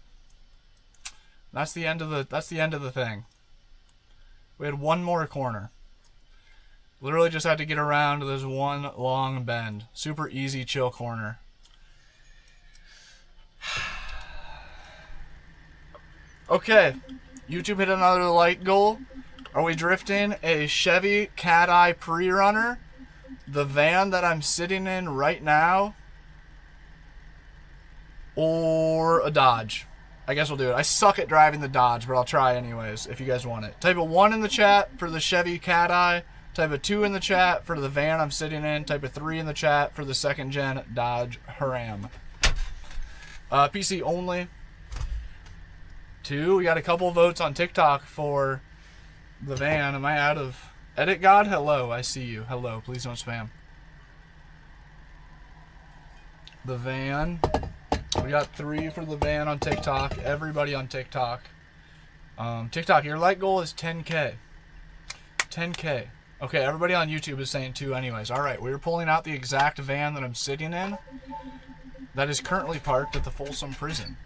That's the end of the thing. We had one more corner. Literally just had to get around to this one long bend. Super easy, chill corner. Okay, YouTube hit another light goal. Are we drifting a Chevy Cat Eye Pre-Runner, the van that I'm sitting in right now, or a Dodge? I guess we'll do it. I suck at driving the Dodge, but I'll try anyways if you guys want it. Type a 1 in the chat for the Chevy Cat Eye. Type a 2 in the chat for the van I'm sitting in. Type a 3 in the chat for the 2nd gen Dodge Haram. PC only. 2. We got a couple votes on TikTok for the van. Am I out of edit god? Hello, I see you. Hello, please don't spam. The van. We got 3 for the van on TikTok. Everybody on TikTok. TikTok, your like goal is 10K. 10K. Okay, everybody on YouTube is saying 2 anyways. Alright, we're pulling out the exact van that I'm sitting in that is currently parked at the Folsom prison.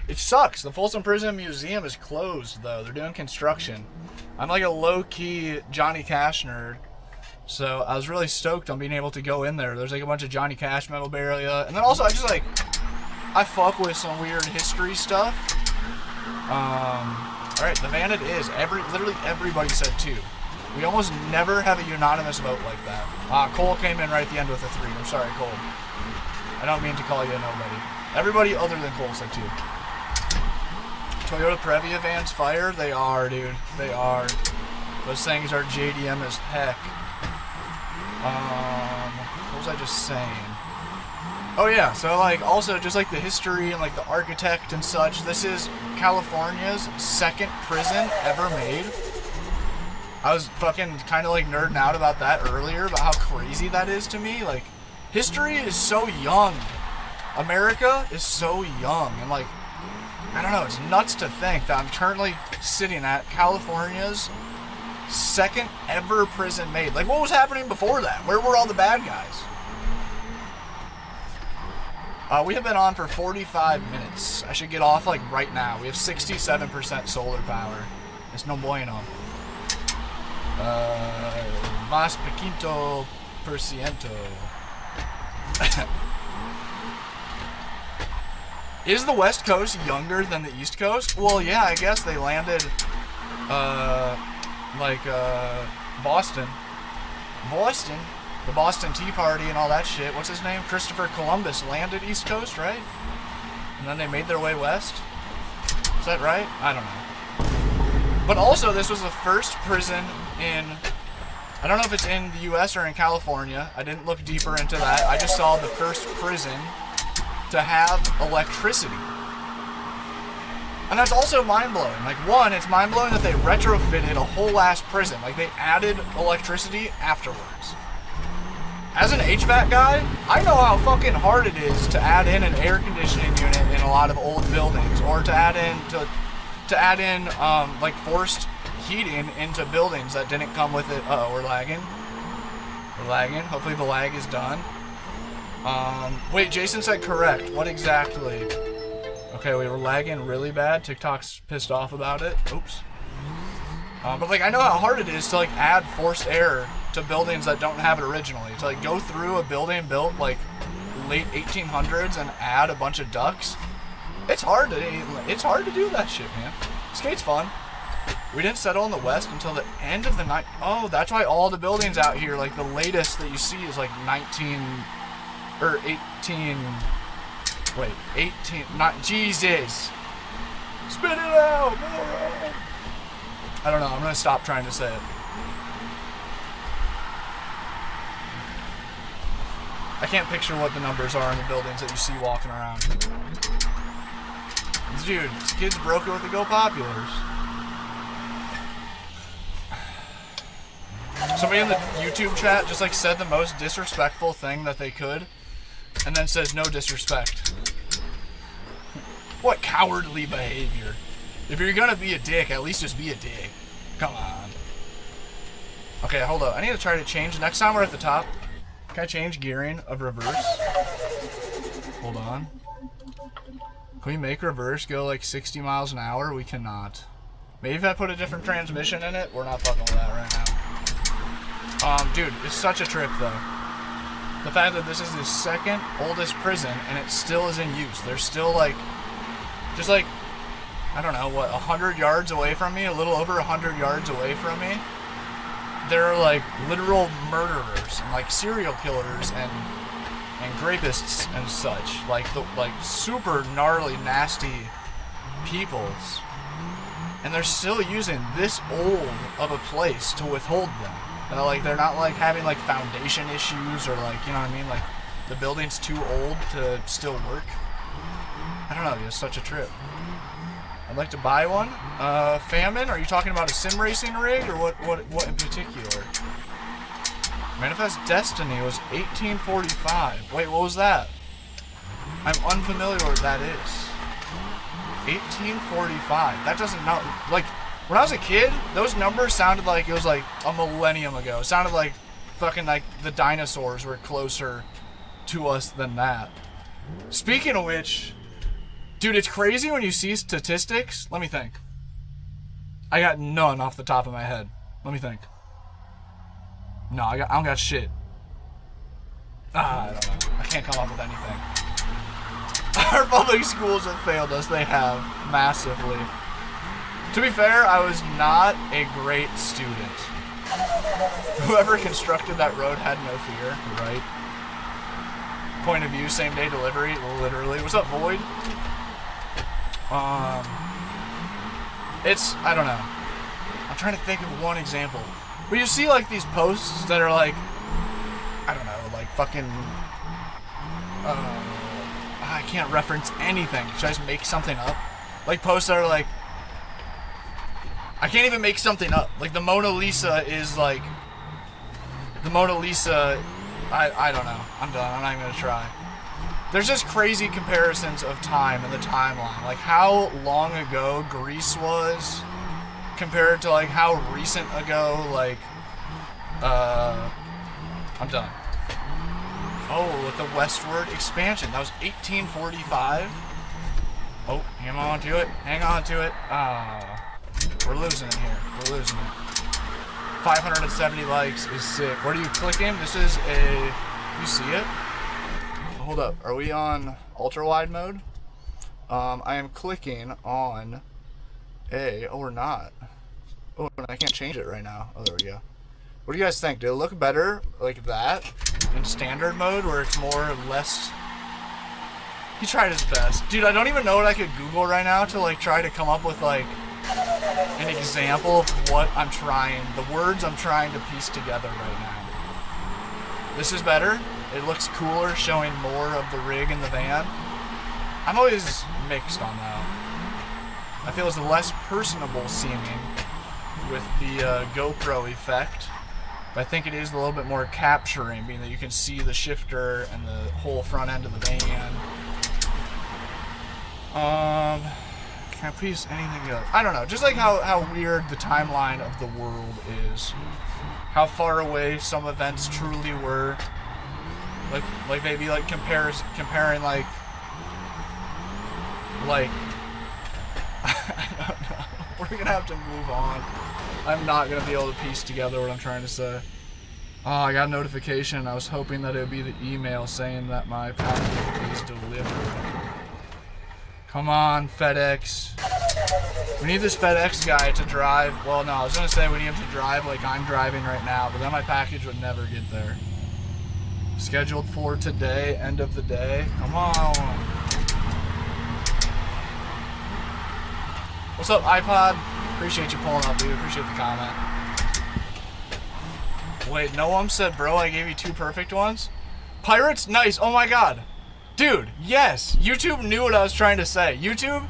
It sucks. The Folsom Prison Museum is closed, though. They're doing construction. I'm like a low-key Johnny Cash nerd, so I was really stoked on being able to go in there. There's like a bunch of Johnny Cash memorabilia, and then also I fuck with some weird history stuff. Alright, the van it is. Literally everybody said 2. We almost never have a unanimous vote like that. Cole came in right at the end with a 3. I'm sorry, Cole. I don't mean to call you a nobody. Everybody other than Cole said 2. Toyota Previa vans fire? They are, dude. They are. Those things are JDM as heck. What was I just saying? Oh yeah, so like also just like the history and like the architect and such. This is California's 2nd prison ever made. I was fucking kind of like nerding out about that earlier, about how crazy that is to me. Like, history is so young. America is so young, and like, I don't know, it's nuts to think that I'm currently sitting at California's 2nd ever prison made. Like, what was happening before that? Where were all the bad guys? We have been on for 45 minutes. I should get off like right now. We have 67% solar power. It's no bueno. Más poquito por ciento. Is the West Coast younger than the East Coast? Well, yeah, I guess they landed, Boston. Boston? The Boston Tea Party and all that shit. What's his name? Christopher Columbus landed East Coast, right? and then they made their way west. Is that right? I don't know. But also, this was the first prison in, I don't know if it's in the US or in California. I didn't look deeper into that. I just saw the first prison to have electricity. And that's also mind-blowing. Like, one, it's mind-blowing that they retrofitted a whole ass prison. Like, they added electricity afterwards. As an HVAC guy, I know how fucking hard it is to add in an air conditioning unit in a lot of old buildings, or to add in like forced heating into buildings that didn't come with it. Uh-oh, we're lagging. We're lagging. Hopefully the lag is done. Wait, Jason said correct. What exactly? Okay, we were lagging really bad. TikTok's pissed off about it. Oops. But like, I know how hard it is to like add forced air to buildings that don't have it originally. To like go through a building built like late 1800s and add a bunch of ducts. It's hard to do that shit, man. Skate's fun. We didn't settle in the west until the end of the night. Oh, that's why all the buildings out here, like the latest that you see is like 18, not Jesus. Spit it out, moron. I don't know, I'm gonna stop trying to say it. I can't picture what the numbers are in the buildings that you see walking around. Dude, these kids broke it with the Go Populars. Somebody in the YouTube chat just like said the most disrespectful thing that they could, and then says no disrespect. What cowardly behavior. If you're gonna be a dick, at least just be a dick. Come on. Okay, hold up. I need to try to change. Next time we're at the top, can I change gearing of reverse? Hold on. Can we make reverse go like 60 miles an hour? We cannot. Maybe if I put a different transmission in it, we're not fucking with that right now. Dude, it's such a trip though. The fact that this is the second oldest prison and it still is in use. There's still like, just like, I don't know, what, 100 yards away from me, a little over 100 yards away from me, there are like literal murderers and like serial killers and rapists and such, like super gnarly, nasty peoples, and they're still using this old of a place to withhold them. Like they're not like having like foundation issues or like, you know what I mean, like the building's too old to still work. I don't know, it's such a trip. I'd like to buy one. Famine? Are you talking about a sim racing rig or what in particular? Manifest Destiny was 1845. Wait, what was that? I'm unfamiliar with what that is. 1845. That doesn't know. Like, when I was a kid, those numbers sounded like it was like a millennium ago. It sounded like fucking like the dinosaurs were closer to us than that. Speaking of which, dude, it's crazy when you see statistics. Let me think. I got none off the top of my head. Let me think. No, I don't got shit. I don't know. I can't come up with anything. Our public schools have failed us. They have, massively. To be fair, I was not a great student. Whoever constructed that road had no fear, right? Point of view, same day delivery, literally. What's up, Void? I don't know. I'm trying to think of one example. But you see like these posts that are like, I don't know, like fucking, I can't reference anything. Should I just make something up? Like posts that are like, I can't even make something up. Like the Mona Lisa is like, the Mona Lisa, I don't know. I'm done. I'm not even gonna try. There's just crazy comparisons of time and the timeline. Like how long ago Greece was compared to like how recent ago, like, I'm done. Oh, with the westward expansion. That was 1845. Oh, hang on to it. Hang on to it. We're losing it here. We're losing it. 570 likes is sick. What are you clicking? This is a, you see it? Hold up. Are we on ultra wide mode? I am clicking on a, oh, we're not. Oh, I can't change it right now. Oh, there we go. What do you guys think? Did it look better like that in standard mode where it's more or less? He tried his best. Dude, I don't even know what I could Google right now to like try to come up with like an example of what I'm trying, the words I'm trying to piece together right now. This is better. It looks cooler, showing more of the rig in the van. I'm always mixed on that. I feel it's less personable seeming with the GoPro effect. But I think it is a little bit more capturing, being that you can see the shifter and the whole front end of the van. Can I please anything else? I don't know. Just like how weird the timeline of the world is. How far away some events truly were. Like maybe like comparing like I don't know. We're gonna have to move on. I'm not gonna be able to piece together what I'm trying to say. Oh, I got a notification. I was hoping that it would be the email saying that my package is delivered. Come on, FedEx. We need this FedEx guy to drive. Well, no, I was gonna say we need him to drive like I'm driving right now, but then my package would never get there. Scheduled for today, end of the day. Come on. What's up, iPod? Appreciate you pulling up, dude. Appreciate the comment. Wait, Noam said, bro, I gave you 2 perfect ones? Pirates? Nice. Oh my god. Dude, yes. YouTube knew what I was trying to say. YouTube?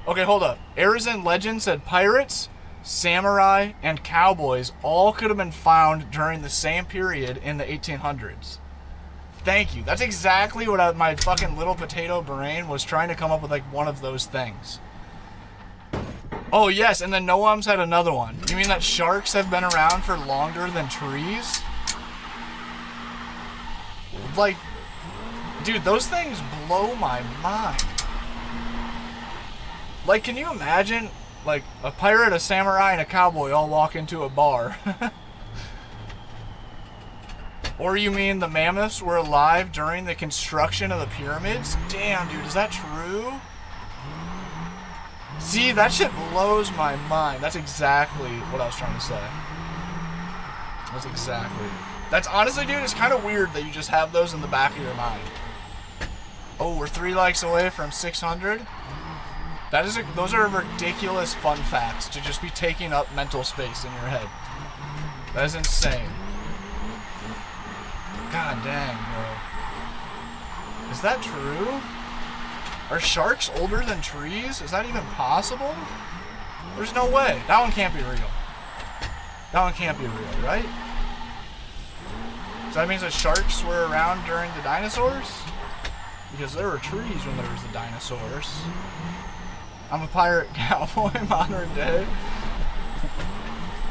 Okay, hold up. Arizon Legend said pirates, samurai, and cowboys all could have been found during the same period in the 1800s. Thank you. That's exactly what my fucking little potato brain was trying to come up with, like, one of those things. Oh, yes, and then Noam's had another one. You mean that sharks have been around for longer than trees? Like, dude, those things blow my mind. Like, can you imagine, like, a pirate, a samurai, and a cowboy all walk into a bar? Or you mean the mammoths were alive during the construction of the pyramids? Damn, dude, is that true? See, that shit blows my mind. That's exactly what I was trying to say. That's exactly. That's honestly, dude, it's kind of weird that you just have those in the back of your mind. Oh, we're 3 likes away from 600? Those are ridiculous fun facts to just be taking up mental space in your head. That is insane. God dang, bro. Is that true? Are sharks older than trees? Is that even possible? There's no way. That one can't be real. That one can't be real, right? So that means that sharks were around during the dinosaurs? Because there were trees when there was the dinosaurs. I'm a pirate cowboy modern day.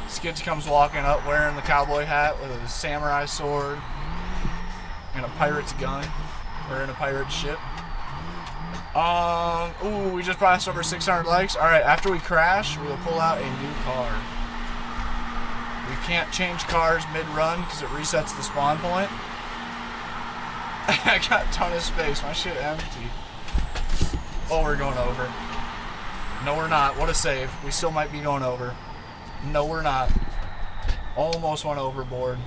Skids comes walking up wearing the cowboy hat with a samurai sword and a pirate's gun. We're in a pirate ship. Ooh, we just passed over 600 likes. Alright, after we crash, we'll pull out a new car. We can't change cars mid-run because it resets the spawn point. I got a ton of space. My shit empty. Oh, we're going over. No, we're not. What a save. We still might be going over. No, we're not. Almost went overboard.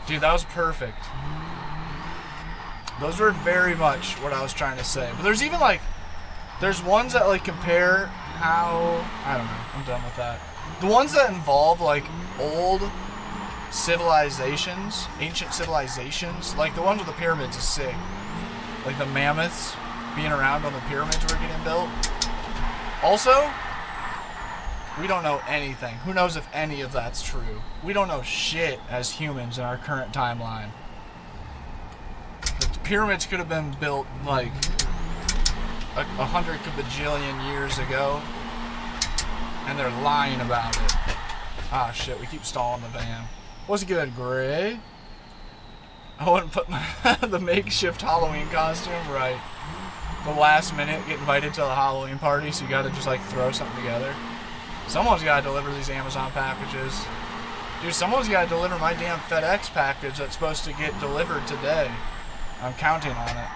Dude, that was perfect. Those were very much what I was trying to say. But there's even like, there's ones that like compare how, I don't know, I'm done with that. The ones that involve like old civilizations, ancient civilizations, like the ones with the pyramids is sick. Like the mammoths being around when the pyramids were getting built. Also, we don't know anything. Who knows if any of that's true? We don't know shit as humans in our current timeline. The pyramids could have been built like 100 bajillion years ago, and they're lying about it. Ah, shit, we keep stalling the van. What's good, Gray? I wouldn't put the makeshift Halloween costume, right. The last minute, get invited to the Halloween party, so you gotta just like throw something together. Someone's gotta deliver these Amazon packages. Dude, someone's gotta deliver my damn FedEx package that's supposed to get delivered today. I'm counting on it.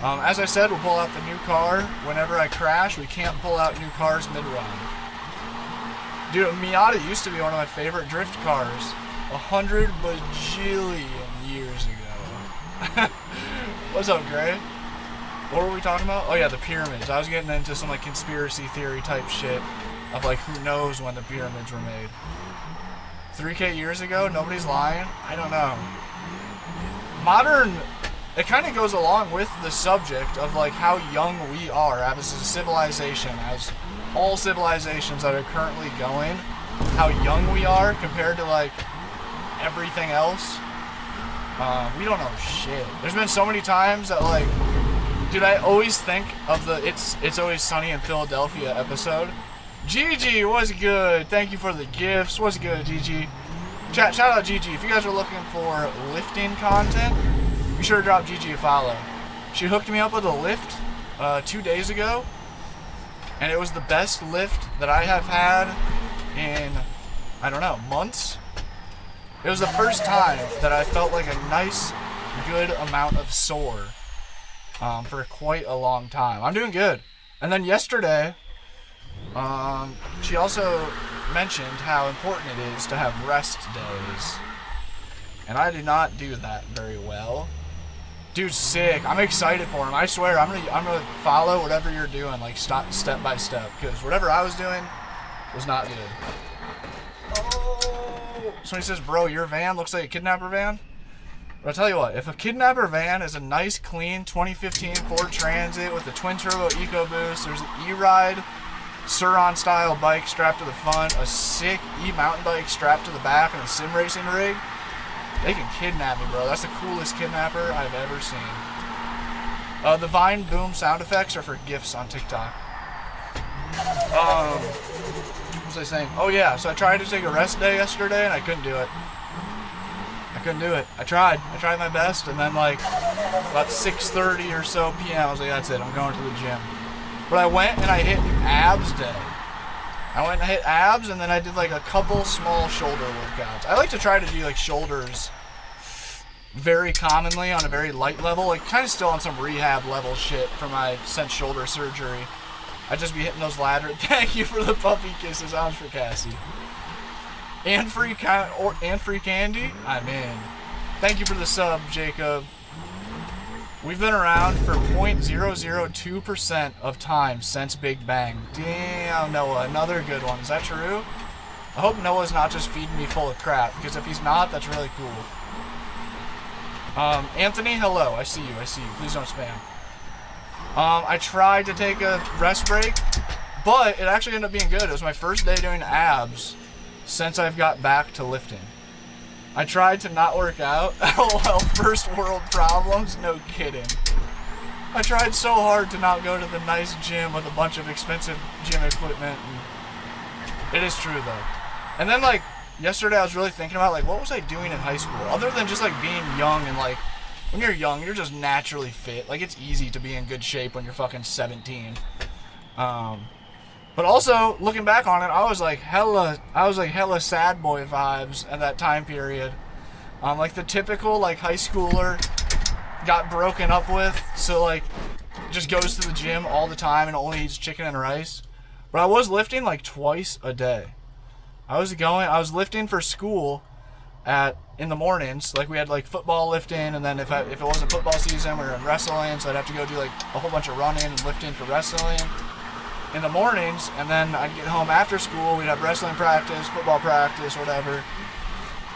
As I said, we'll pull out the new car. Whenever I crash, we can't pull out new cars mid-run. Dude, a Miata used to be one of my favorite drift cars 100 bajillion years ago. What's up, Gray? what were we talking about? Oh yeah, the pyramids. I was getting into some like conspiracy theory type shit of like who knows when the pyramids were made. 3K years ago? Nobody's lying? I don't know. Modern, it kind of goes along with the subject of like how young we are as a civilization, as all civilizations that are currently going, how young we are compared to like everything else. We don't know shit. There's been so many times that like, dude, I always think of the It's Always Sunny in Philadelphia episode. Gigi, what's good? Thank you for the gifts. What's good, Gigi? Shout out Gigi. If you guys are looking for lifting content, be sure to drop Gigi a follow. She hooked me up with a lift 2 days ago, and it was the best lift that I have had in, I don't know, months. It was the first time that I felt like a nice, good amount of sore for quite a long time. I'm doing good. And then yesterday, she also mentioned how important it is to have rest days. And I did not do that very well. Dude's sick. I'm excited for him. I swear, I'm gonna follow whatever you're doing, like step by step, because whatever I was doing was not good. Oh! Somebody says, bro, your van looks like a kidnapper van. But I'll tell you what, if a kidnapper van is a nice, clean 2015 Ford Transit with a twin-turbo EcoBoost, there's an E-Ride Suron style bike strapped to the front, a sick e-mountain bike strapped to the back, and a sim racing rig, they can kidnap me, bro. That's the coolest kidnapper I've ever seen. The Vine Boom sound effects are for GIFs on TikTok. What was I saying? Oh yeah, so I tried to take a rest day yesterday and I couldn't do it. I tried my best, and then like about 6:30 or so p.m. I was like, that's it, I'm going to the gym. But I went and I hit abs day. I went and hit abs, and then I did like a couple small shoulder workouts. I like to try to do like shoulders very commonly on a very light level, like kind of still on some rehab level shit from my since shoulder surgery. I'd just be hitting those ladders. Thank you for the puppy kisses. Sounds for Cassie. And free candy? I'm in. Thank you for the sub, Jacob. We've been around for 0.002% of time since Big Bang. Damn, Noah, another good one. Is that true? I hope Noah's not just feeding me full of crap, because if he's not, that's really cool. Anthony, hello. I see you. Please don't spam. I tried to take a rest break, but it actually ended up being good. It was my first day doing abs since I've got back to lifting. I tried to not work out. LOL, first world problems? No kidding. I tried so hard to not go to the nice gym with a bunch of expensive gym equipment. And it is true though. And then like yesterday I was really thinking about like what was I doing in high school? Other than just like being young, and like when you're young you're just naturally fit. Like it's easy to be in good shape when you're fucking 17. But also, looking back on it, I was like hella sad boy vibes at that time period. Like the typical like high schooler got broken up with, so like just goes to the gym all the time and only eats chicken and rice. But I was lifting like twice a day. I was lifting for school in the mornings. Like we had like football lifting, and then if it wasn't football season, we were in wrestling, so I'd have to go do like a whole bunch of running and lifting for wrestling in the mornings, and then I'd get home after school, we'd have wrestling practice, football practice, whatever,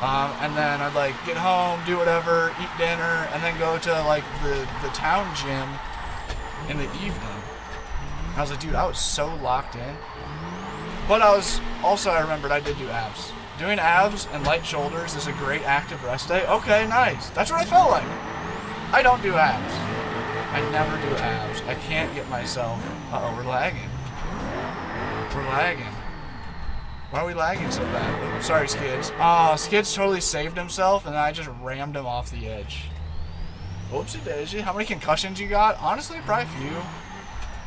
and then I'd like get home, do whatever, eat dinner, and then go to like the town gym in the evening. I was like, dude, I was so locked in. But I remembered I did do abs. Doing abs and light shoulders is a great active rest day. Okay, nice. That's what I felt like. I don't do abs. I never do abs. I can't get myself. Uh-oh, we're lagging. Why are we lagging so bad? Oops, sorry, Skids. Skids totally saved himself, and then I just rammed him off the edge. Whoopsie daisy. How many concussions you got? Honestly, probably a few.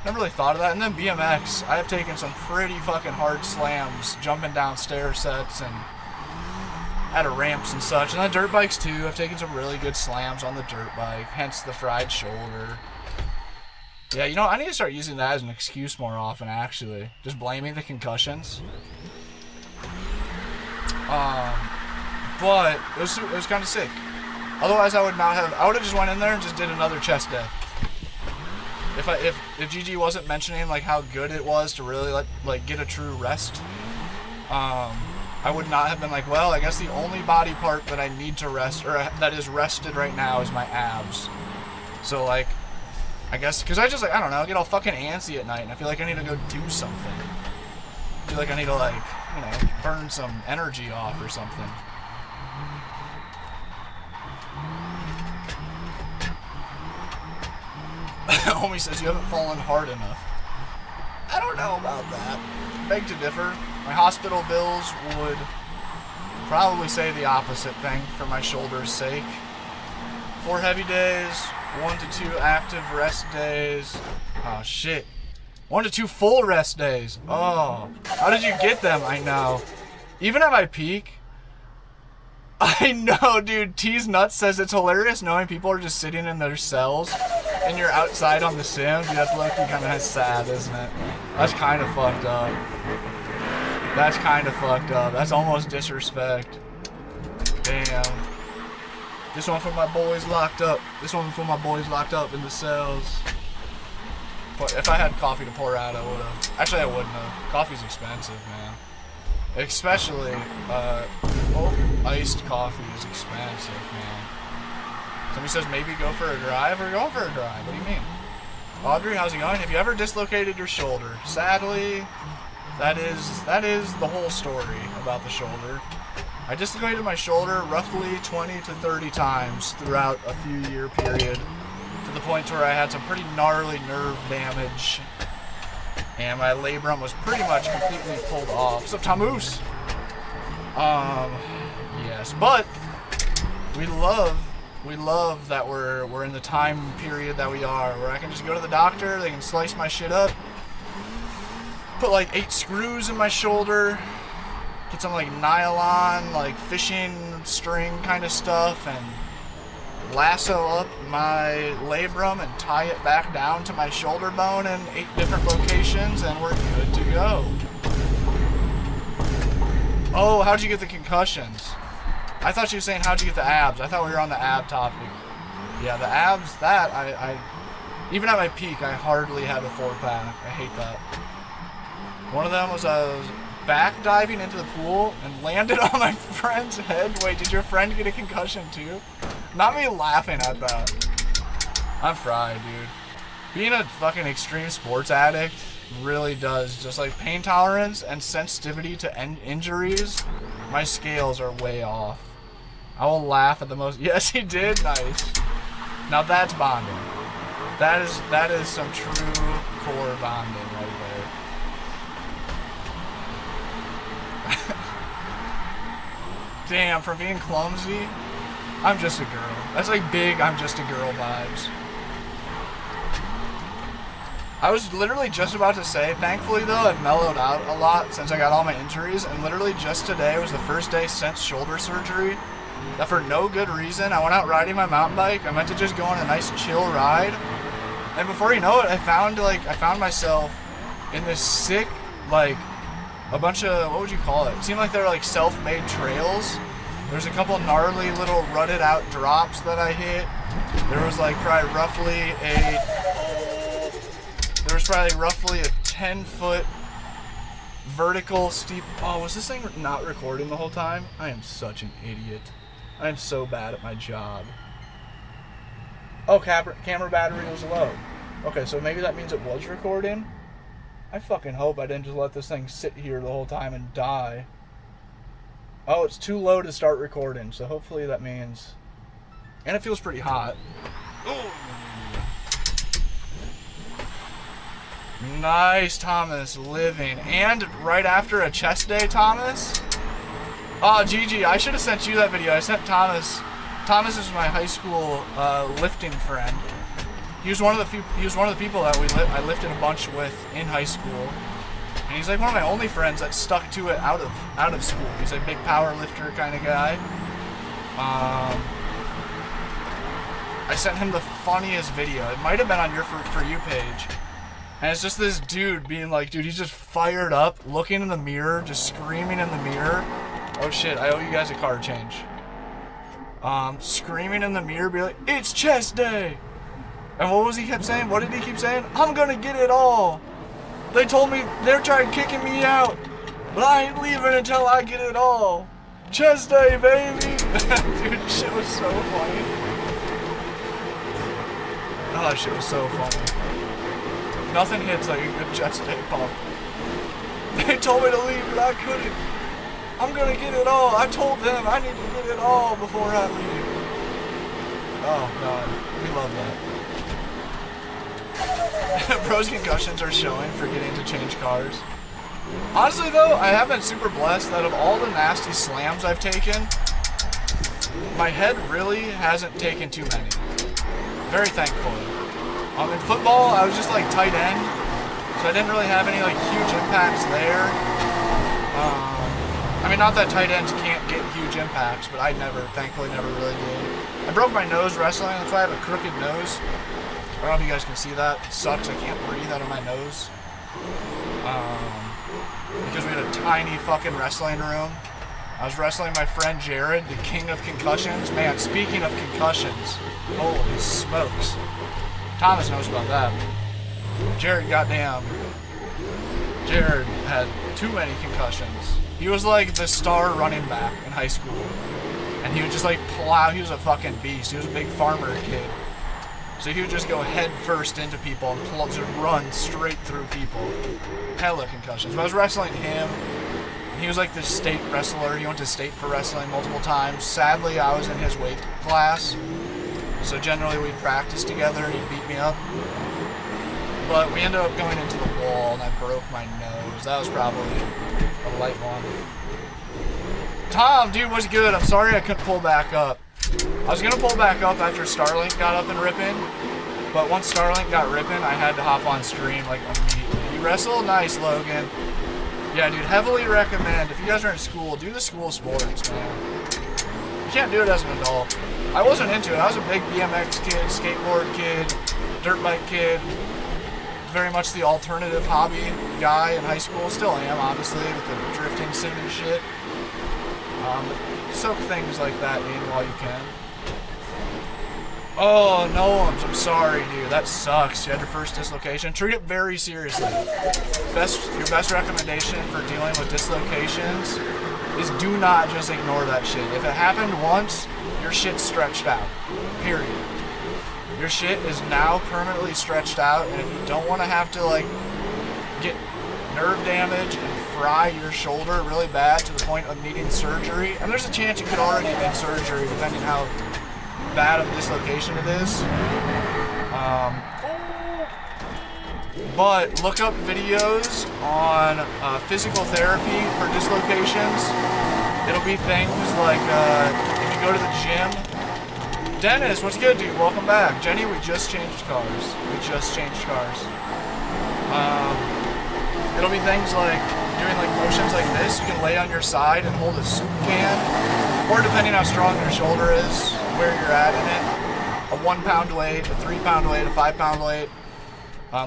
Never really thought of that. And then BMX, I have taken some pretty fucking hard slams, jumping down stair sets and out of ramps and such. And then dirt bikes too. I've taken some really good slams on the dirt bike, hence the fried shoulder. Yeah, you know, I need to start using that as an excuse more often, actually. Just blaming the concussions. But it was kind of sick. Otherwise, I would have just went in there and just did another chest day. if Gigi wasn't mentioning like how good it was to really like get a true rest, I would not have been like, well, I guess the only body part that I need to rest, or that is rested right now, is my abs. So like, I guess because I don't know, I get all fucking antsy at night, and I feel like I need to go do something. I feel like I need to like, you know, burn some energy off or something. Homie says you haven't fallen hard enough. I don't know about that. Beg to differ. My hospital bills would probably say the opposite thing for my shoulder's sake. 4 heavy days, 1 to 2 active rest days. Oh shit. 1 to 2 full rest days. Oh, how did you get them? I know. Even at my peak, I know, dude. T's Nuts says it's hilarious knowing people are just sitting in their cells and you're outside on the sim. Dude, that's low-key kind of sad, isn't it? That's kind of fucked up. That's kind of fucked up. That's almost disrespect. Damn. This one for my boys locked up. This one for my boys locked up in the cells. But if I had coffee to pour out, I would have. Actually, I wouldn't have. Coffee's expensive, man. Especially, iced coffee is expensive, man. Somebody says maybe go for a drive. We're going for a drive. What do you mean? Audrey, how's it going? Have you ever dislocated your shoulder? Sadly, that is the whole story about the shoulder. I dislocated my shoulder roughly 20 to 30 times throughout a few year period, to the point where I had some pretty gnarly nerve damage, and my labrum was pretty much completely pulled off. What's up, Tamus? Yes, but we love that we're in the time period that we are, where I can just go to the doctor, they can slice my shit up, put like 8 screws in my shoulder, get some like nylon, like fishing string kind of stuff, and lasso up my labrum and tie it back down to my shoulder bone in 8 different locations, and we're good to go. Oh, how'd you get the concussions? I thought you were saying how'd you get the abs. I thought we were on the ab topic. Yeah, the abs, that, I even at my peak, I hardly had a 4-pack. I hate that. One of them was I was back diving into the pool and landed on my friend's head. Wait, did your friend get a concussion too? Not me laughing at that. I'm fried, dude. Being a fucking extreme sports addict really does, just like pain tolerance and sensitivity to injuries, my scales are way off. I will laugh at the most. Yes, he did. Nice. Now that's bonding. That is some true core bonding right there. Damn, from being clumsy, I'm just a girl. That's like big I'm just a girl vibes. I was literally just about to say, thankfully though, I've mellowed out a lot since I got all my injuries, and literally just today was the first day since shoulder surgery that for no good reason, I went out riding my mountain bike. I meant to just go on a nice chill ride, and before you know it, I found myself in this sick, like, a bunch of, what would you call it? It seemed like they were like self-made trails. There's a couple gnarly little rutted out drops that I hit. There was like probably roughly a 10-foot vertical steep. Oh, was this thing not recording the whole time? I am such an idiot. I am so bad at my job. Oh, camera battery was low. Okay, so maybe that means it was recording. I fucking hope I didn't just let this thing sit here the whole time and die. Oh, it's too low to start recording, so hopefully that means... And it feels pretty hot. Ooh. Nice, Thomas, living. And right after a chest day, Thomas? Oh, Gigi, I should have sent you that video. I sent Thomas. Thomas is my high school lifting friend. He was one of the people that I lifted a bunch with in high school. And he's like one of my only friends that stuck to it out of school. He's a big power lifter kind of guy. I sent him the funniest video. It might have been on your For You page. And it's just this dude being like, dude, he's just fired up, looking in the mirror, just screaming in the mirror. Oh shit, I owe you guys a card change. Screaming in the mirror, be like, it's chest day! And what was he kept saying? What did he keep saying? I'm gonna get it all. They told me they're trying kicking me out, but I ain't leaving until I get it all. Chest day, baby. Dude, shit was so funny. Oh, that shit was so funny. Nothing hits like a good chest day pump. They told me to leave, but I couldn't. I'm gonna get it all. I told them I need to get it all before I leave. Oh, God. We love that. Bro's concussions are showing for getting to change cars. Honestly, though, I have been super blessed that of all the nasty slams I've taken, my head really hasn't taken too many. Very thankfully. In football, I was just like tight end, so I didn't really have any like huge impacts there. I mean, not that tight ends can't get huge impacts, but I thankfully never really did. I broke my nose wrestling, that's why I have a crooked nose. I don't know if you guys can see that. It sucks, I can't breathe out of my nose. Because we had a tiny fucking wrestling room. I was wrestling my friend Jared, the king of concussions. Man, speaking of concussions, holy smokes. Thomas knows about that. Jared had too many concussions. He was like the star running back in high school. And he would just like plow, he was a fucking beast. He was a big farmer kid. So he would just go head first into people and just run straight through people. Hella concussions. But I was wrestling him. He was like the state wrestler. He went to state for wrestling multiple times. Sadly, I was in his weight class. So generally we'd practice together and he'd beat me up. But we ended up going into the wall and I broke my nose. That was probably a light one. Tom, dude, what's good? I'm sorry I couldn't pull back up. I was going to pull back up after Starlink got up and ripping. But once Starlink got ripping, I had to hop on stream like immediately. You wrestle? Nice, Logan. Yeah, dude, heavily recommend. If you guys are in school, do the school sports, man. You can't do it as an adult. I wasn't into it. I was a big BMX kid, skateboard kid, dirt bike kid. Very much the alternative hobby guy in high school. Still am, obviously, with the drifting sim and shit. But soak things like that in while you can. Oh, Noams, I'm sorry, dude. That sucks. You had your first dislocation. Treat it very seriously. Your best recommendation for dealing with dislocations is do not just ignore that shit. If it happened once, your shit's stretched out. Period. Your shit is now permanently stretched out, and if you don't want to have to, like, get nerve damage and fry your shoulder really bad to the point of needing surgery, and there's a chance you could already need surgery depending how bad of a dislocation it is. But look up videos on physical therapy for dislocations. It'll be things like if you go to the gym. Dennis, what's good, dude? Welcome back. Jenny, we just changed cars. It'll be things like doing like motions like this. You can lay on your side and hold a soup can, or depending how strong your shoulder is, where you're at in it, a 1 pound weight, a 3 pound weight, a 5 pound weight.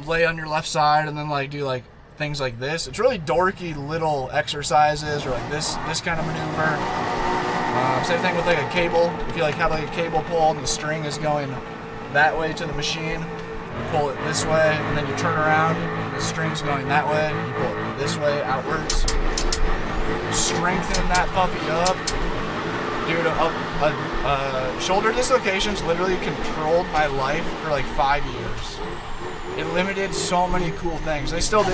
Lay on your left side and then like do like things like this. It's really dorky little exercises, or like this kind of maneuver. Same thing with like a cable. If you like have like a cable pull and the string is going that way to the machine, you pull it this way and then you turn around, the string's going that way, you pull it this way outwards. Strengthen that puppy up. Dude, shoulder dislocations literally controlled my life for like 5 years. It limited so many cool things. They still do.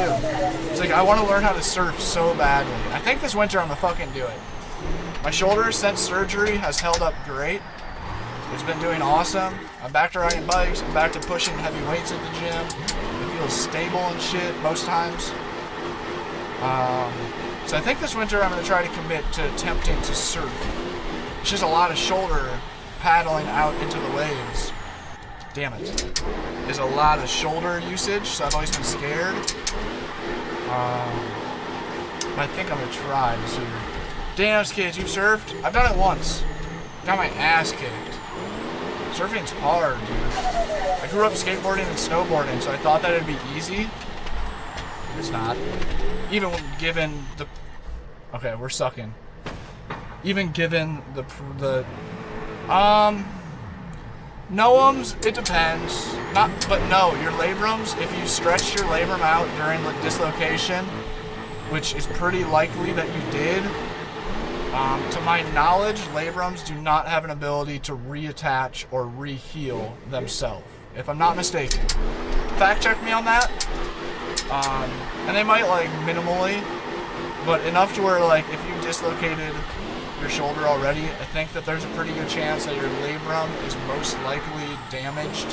It's like I want to learn how to surf so badly. I think this winter I'm gonna fucking do it. My shoulder since surgery has held up great. It's been doing awesome. I'm back to riding bikes. I'm back to pushing heavy weights at the gym. It feels stable and shit most times. So I think this winter I'm gonna try to commit to attempting to surf. It's just a lot of shoulder paddling out into the waves. Damn it. There's a lot of shoulder usage, so I've always been scared. But I think I'm gonna try this year. Damn, kids, you've surfed? I've done it once. Got my ass kicked. Surfing's hard, dude. I grew up skateboarding and snowboarding, so I thought that it'd be easy. It's not. Even given the... Okay, we're sucking. Even given the Noams, it depends. But no, your labrums, if you stretched your labrum out during the dislocation, which is pretty likely that you did, to my knowledge, labrums do not have an ability to reattach or re-heal themselves, if I'm not mistaken. Fact check me on that. And they might, like, minimally, but enough to where, like, if you dislocated your shoulder already, I think that there's a pretty good chance that your labrum is most likely damaged.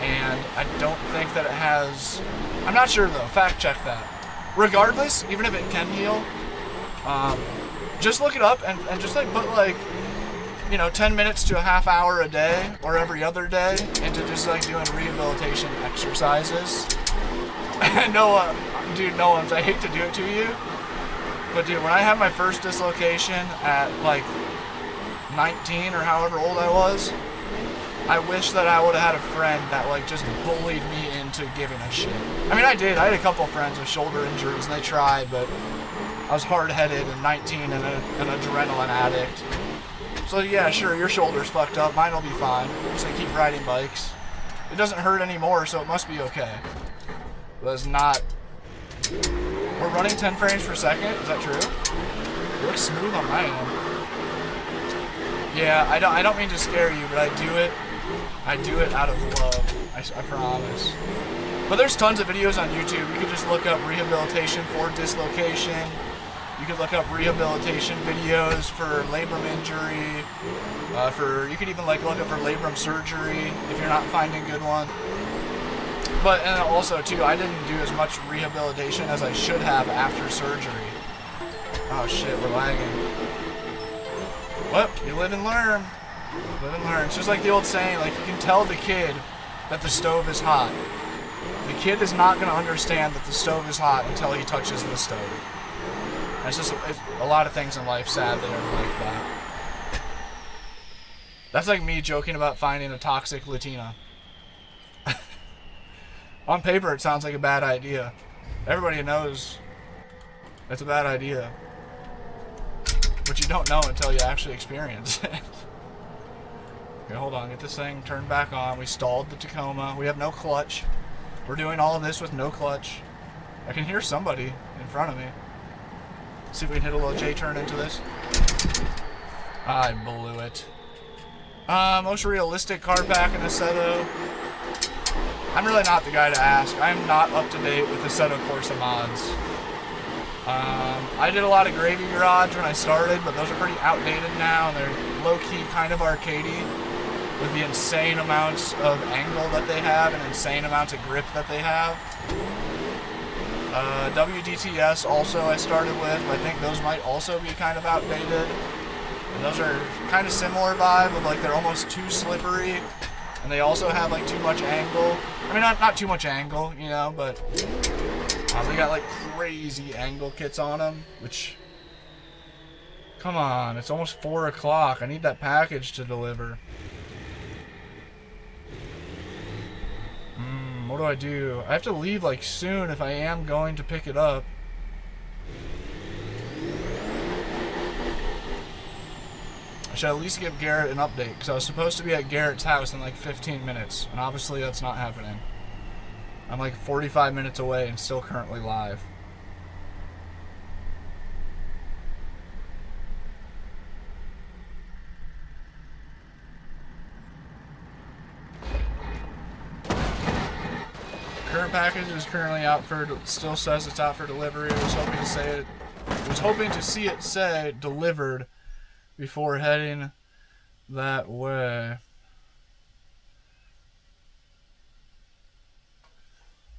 And I don't think that it has... I'm not sure, though. Fact check that. Regardless, even if it can heal, just look it up and just, like, put, like, you know, 10 minutes to a half hour a day or every other day into just, like, doing rehabilitation exercises. No, dude, no one's. I hate to do it to you, but dude, when I had my first dislocation at like 19 or however old I was, I wish that I would have had a friend that like just bullied me into giving a shit. I mean, I did. I had a couple friends with shoulder injuries, and they tried, but I was hard-headed and 19 and an adrenaline addict. So yeah, sure, your shoulder's fucked up. Mine will be fine. Just like keep riding bikes. It doesn't hurt anymore, so it must be okay. But it's not. We're running 10 frames per second. Is that true? It looks smooth on my end. Yeah, I don't mean to scare you, but I do it out of love. I promise. But there's tons of videos on YouTube. You can just look up rehabilitation for dislocation. You can look up rehabilitation videos for labrum injury. You could even like look up for labrum surgery if you're not finding good one. But and also too, I didn't do as much rehabilitation as I should have after surgery. Oh shit, we're lagging. Well, you live and learn. Live and learn. It's just like the old saying, like you can tell the kid that the stove is hot. The kid is not going to understand that the stove is hot until he touches the stove. It's just a lot of things in life, sadly, are like that. That's like me joking about finding a toxic Latina. On paper, it sounds like a bad idea. Everybody knows it's a bad idea. But you don't know until you actually experience it. Okay, hold on. Get this thing turned back on. We stalled the Tacoma. We have no clutch. We're doing all of this with no clutch. I can hear somebody in front of me. See if we can hit a little J-turn into this. I blew it. Most realistic card pack in Assetto. I'm really not the guy to ask. I am not up to date with Assetto Corsa mods. I did a lot of Gravy Garage when I started, but those are pretty outdated now, and they're low-key kind of arcadey with the insane amounts of angle that they have and insane amounts of grip that they have. WDTS also I started with, but I think those might also be kind of outdated. And those are kind of similar vibe of like they're almost too slippery. And they also have like too much angle. I mean, not too much angle, you know, but they got like crazy angle kits on them, which, come on, it's almost 4 o'clock. I need that package to deliver. What do I do? I have to leave like soon if I am going to pick it up. I should at least give Garrett an update, because I was supposed to be at Garrett's house in like 15 minutes, and obviously that's not happening. I'm like 45 minutes away and still currently live. Current package is currently out for, still says it's out for delivery. I was hoping to see it say delivered before heading that way.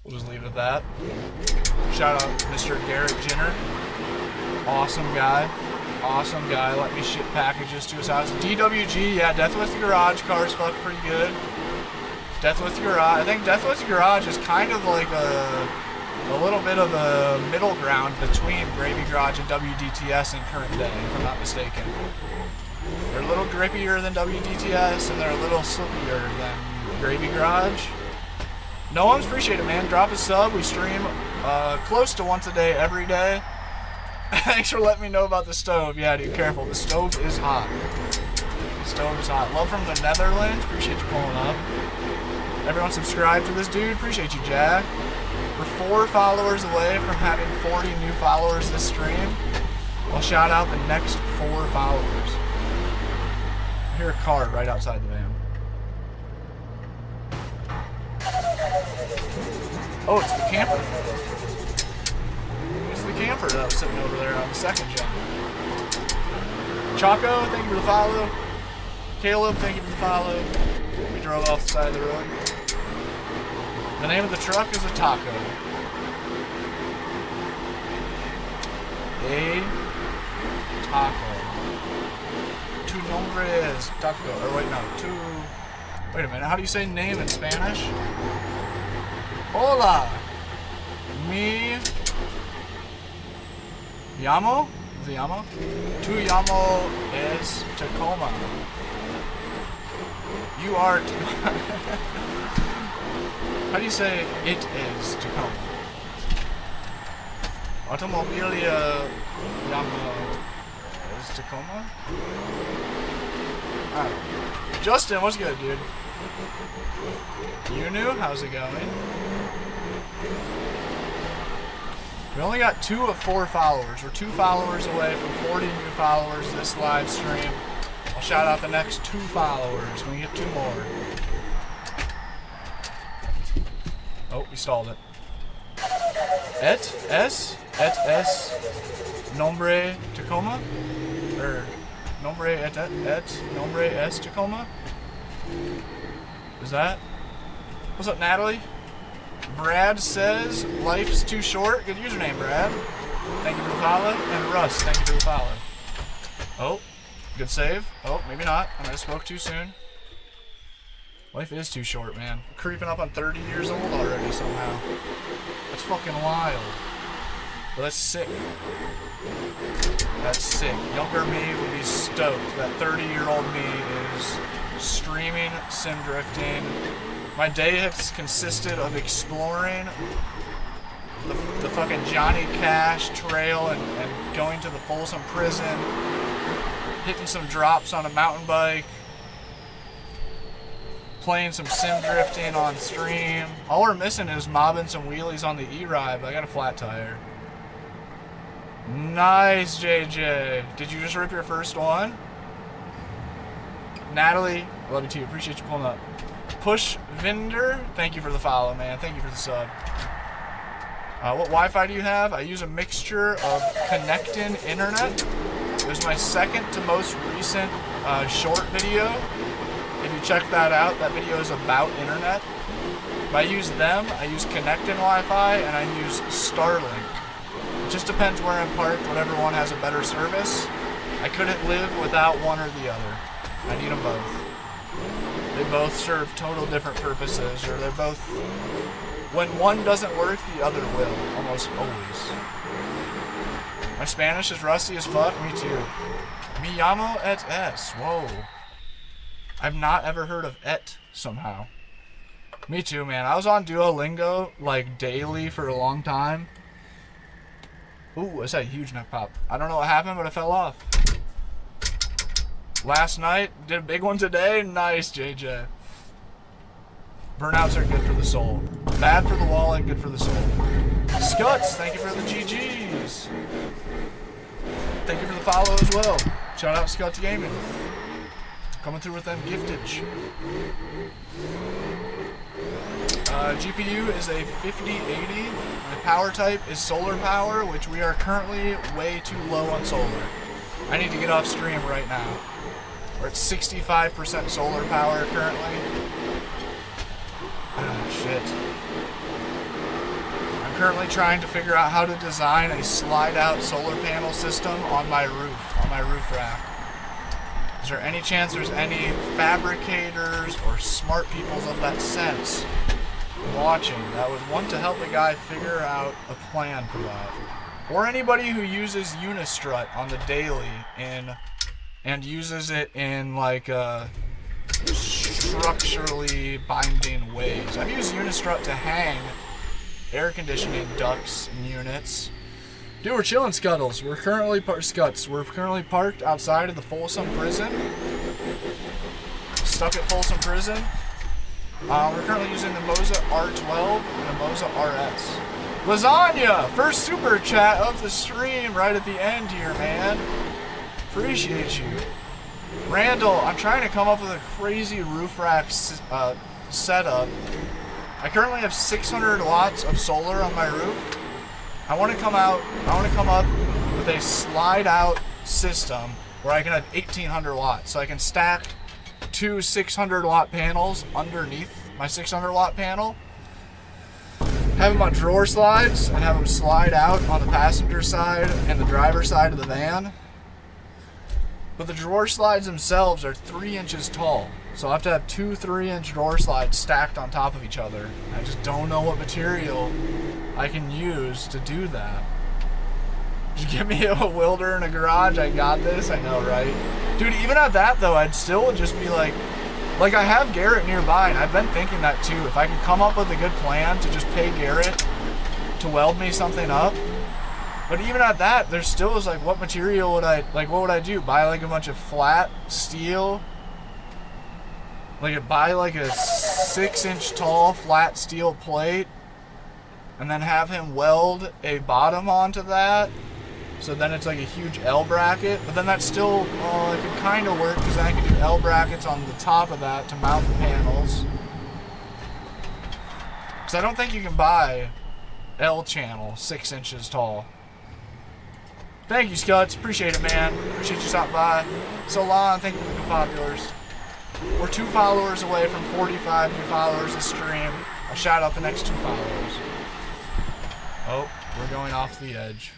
We'll just leave it at that. Shout out Mr. Garrett Jenner. Awesome guy. Awesome guy. Let me ship packages to his house. DWG, yeah, Death with the Garage cars fuck pretty good. Death with Garage. I think Death with Garage is kind of like a little bit of a middle ground between Gravy Garage and WDTS in current day, if I'm not mistaken. They're a little grippier than WDTS, and they're a little silkier than Gravy Garage. No one's appreciate it, man. Drop a sub. We stream close to once a day, every day. Thanks for letting me know about the stove. Yeah, dude, careful. The stove is hot. Stove is hot. Love from the Netherlands. Appreciate you pulling up. Everyone subscribe to this dude. Appreciate you, Jack. We're 4 followers away from having 40 new followers this stream. I'll shout out the next 4 followers. I hear a car right outside the van. Oh, it's the camper. It's the camper that was sitting over there on the second gen. Chaco, thank you for the follow. Caleb, thank you for the follow. We drove off the side of the road. The name of the truck is a Taco. A Taco. Tu nombres Taco. Or wait, no. Wait a minute. How do you say name in Spanish? Hola. Me llamo. ¿Se llama? Tu llamo es Tacoma. You are. How do you say it is Tacoma? Automobilia llamo es Tacoma? Alright. Justin, what's good, dude? You knew? How's it going? We only got 2 of 4 followers. We're 2 followers away from 40 new followers this live stream. I'll shout out the next 2 followers when we get 2 more. Oh, we stalled it. Et es nombre Tacoma? Or nombre et nombre es Tacoma? Is that? What's up, Natalie? Brad says, life's too short. Good username, Brad. Thank you for the follow. And Russ, thank you for the follow. Oh, good save. Oh, maybe not. I might have spoke too soon. Life is too short, man. Creeping up on 30 years old already somehow. That's fucking wild. But that's sick. That's sick. Younger me would be stoked that 30-year-old me is streaming, sim drifting. My day has consisted of exploring the fucking Johnny Cash trail and going to the Folsom prison, hitting some drops on a mountain bike, playing some sim drifting on stream. All we're missing is mobbing some wheelies on the E-Ride, but I got a flat tire. Nice, JJ. Did you just rip your first one? Natalie, love you too. Appreciate you pulling up. Push Vendor, thank you for the follow, man. Thank you for the sub. What Wi-Fi do you have? I use a mixture of connecting internet. It was my second to most recent short video. If you check that out, that video is about internet. If I use them, I use connecting Wi-Fi, and I use Starlink. It just depends where I'm parked, whatever one has a better service. I couldn't live without one or the other. I need them both. They both serve total different purposes, or they're both... When one doesn't work, the other will, almost always. My Spanish is rusty as fuck, me too. Me llamo et es, whoa. I've not ever heard of et, somehow. Me too, man. I was on Duolingo, like, daily for a long time. Ooh, that's a huge neck pop. I don't know what happened, but I fell off. Last night, did a big one today. Nice, JJ. Burnouts are good for the soul. Bad for the wallet, good for the soul. Scuts, thank you for the GGs. Thank you for the follow as well. Shout out Scuts Gaming. Coming through with them giftage. GPU is a 5080. My power type is solar power, which we are currently way too low on solar. I need to get off stream right now. We're at 65% solar power currently. Ah, shit. I'm currently trying to figure out how to design a slide-out solar panel system on my roof rack. Is there any chance there's any fabricators or smart peoples of that sense watching that would want to help a guy figure out a plan for that? Or anybody who uses Unistrut on the daily and uses it in like structurally binding ways. I've used Unistrut to hang air conditioning ducts and units. Dude, we're chilling, Scuttles. We're currently parked outside of the Folsom prison. stuck at Folsom Prison. We're currently using the Moza R12 and the Moza RS. Lasagna, first super chat of the stream right at the end here, man. Appreciate you. Randall, I'm trying to come up with a crazy roof rack setup. I currently have 600 watts of solar on my roof. I want to come up with a slide out system where I can have 1800 watts. So I can stack two 600 watt panels underneath my 600 watt panel, have them on drawer slides, and have them slide out on the passenger side and the driver's side of the van. But the drawer slides themselves are 3 inches tall. So I have to have two 3-inch drawer slides stacked on top of each other. I just don't know what material I can use to do that. Just give me a welder in a garage, I got this, I know, right? Dude, even at that though, I'd still just be like I have Garrett nearby, and I've been thinking that too. If I could come up with a good plan to just pay Garrett to weld me something up. But even at that, there still is like, what material would what would I do? Buy like a bunch of flat steel? Buy like a 6-inch tall flat steel plate and then have him weld a bottom onto that, so then it's like a huge L bracket. But then that's still, it could kind of work, because then I can do L brackets on the top of that to mount the panels. Because I don't think you can buy L channel 6 inches tall. Thank you, Scuds. Appreciate it, man. Appreciate you stopping by. So long. Thank you for the populars. We're 2 followers away from 45 new followers this stream. I'll shout out the next 2 followers. Oh, we're going off the edge.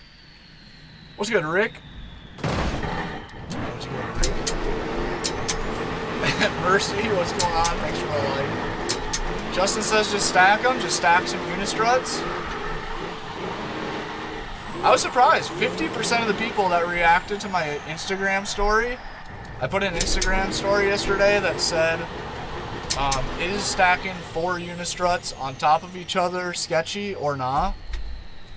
What's good, Rick? What's good, Rick? Mercy, what's going on? Thanks for the like. Justin says just stack them. Just stack some Unistruts. I was surprised. 50% of the people that reacted to my Instagram story, I put an Instagram story yesterday that said, is stacking 4 Unistruts on top of each other sketchy or not?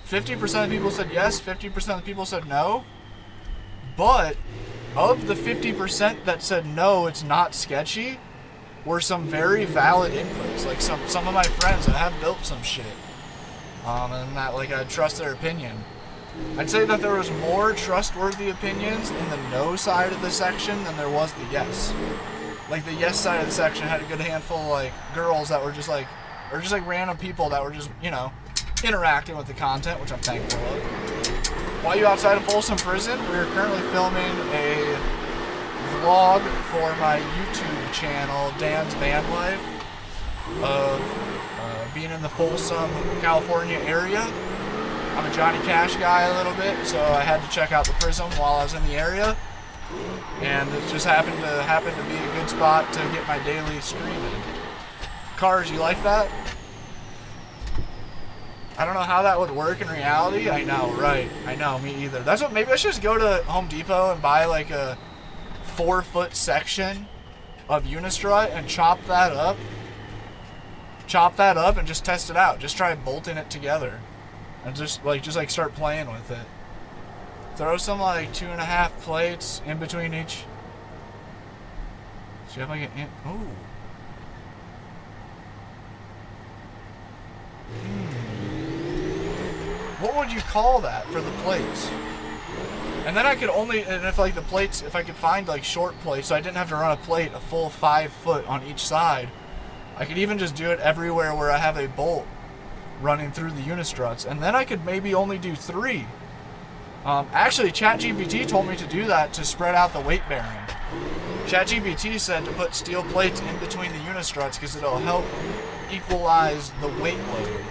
50% of people said yes, 50% of people said no. But of the 50% that said no, it's not sketchy, were some very valid inputs. Like some of my friends that have built some shit. And that, like, I trust their opinion. I'd say that there was more trustworthy opinions in the no side of the section than there was the yes. Like, the yes side of the section had a good handful of, like, girls that were just like, or just like random people that were just, you know, interacting with the content, which I'm thankful of. While you outside of Folsom Prison, we are currently filming a vlog for my YouTube channel, Dan's Van Life, of being in the Folsom, California area. I'm a Johnny Cash guy a little bit, so I had to check out the prison while I was in the area, and it just happened to be a good spot to get my daily streaming. Cars, you like that? I don't know how that would work in reality. I know, right? I know, me either. That's what. Maybe I should just go to Home Depot and buy like a 4-foot section of Unistrut and chop that up and just test it out. Just try bolting it together. And just start playing with it. Throw some like 2.5 plates in between each. So you have like an ooh. What would you call that for the plates? And then I could if like the plates, if I could find like short plates, so I didn't have to run a plate a full 5 foot on each side, I could even just do it everywhere where I have a bolt running through the Unistruts, and then I could maybe only do 3. Actually, ChatGPT told me to do that to spread out the weight bearing. ChatGPT said to put steel plates in between the Unistruts because it'll help equalize the weight load.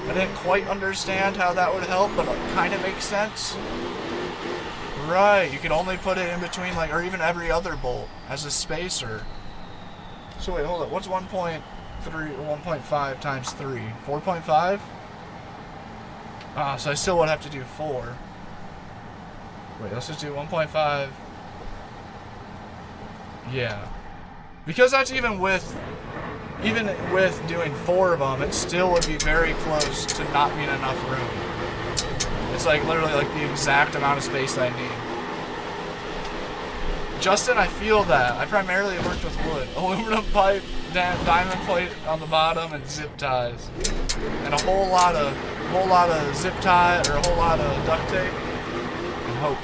I didn't quite understand how that would help, but it kind of makes sense. Right, you could only put it in between, like, or even every other bolt as a spacer. So wait, hold up, what's 1.5 times 3? 4.5? So I still would have to do 4. Wait, let's just do 1.5. Yeah. Because that's even with doing 4 of them, it still would be very close to not being enough room. It's like literally like the exact amount of space that I need. Justin, I feel that. I primarily worked with wood. Aluminum pipe, diamond plate on the bottom, and zip ties. And a whole lot of zip tie, or a whole lot of duct tape. And hope.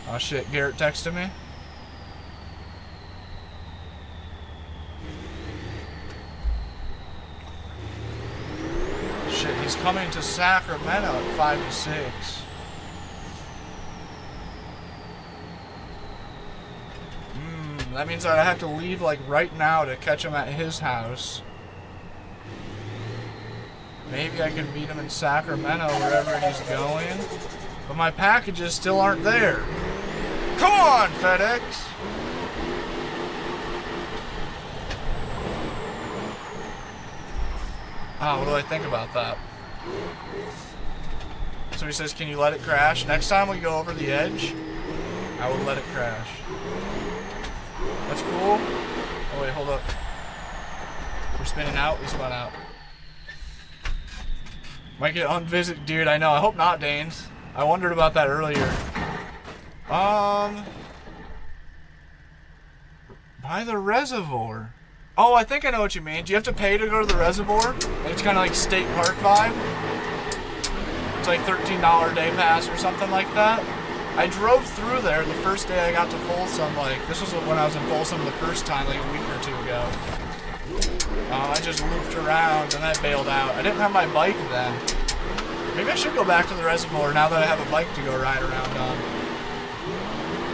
Oh shit, Garrett texted me. Shit, he's coming to Sacramento at 5 to 6. That means that I have to leave like right now to catch him at his house. Maybe I can meet him in Sacramento, wherever he's going. But my packages still aren't there. Come on, FedEx! Oh, what do I think about that? So he says, can you let it crash? Next time we go over the edge, I will let it crash. That's cool. Oh wait, hold up. We're spinning out, we spun out. Might get unvisit, dude, I know. I hope not, Danes. I wondered about that earlier. By the reservoir. Oh, I think I know what you mean. Do you have to pay to go to the reservoir? Like, it's kind of like state park vibe. It's like $13 day pass or something like that. I drove through there the first day I got to Folsom. Like, this was when I was in Folsom the first time, like a week or two ago. I just looped around and I bailed out. I didn't have my bike then. Maybe I should go back to the reservoir now that I have a bike to go ride around on.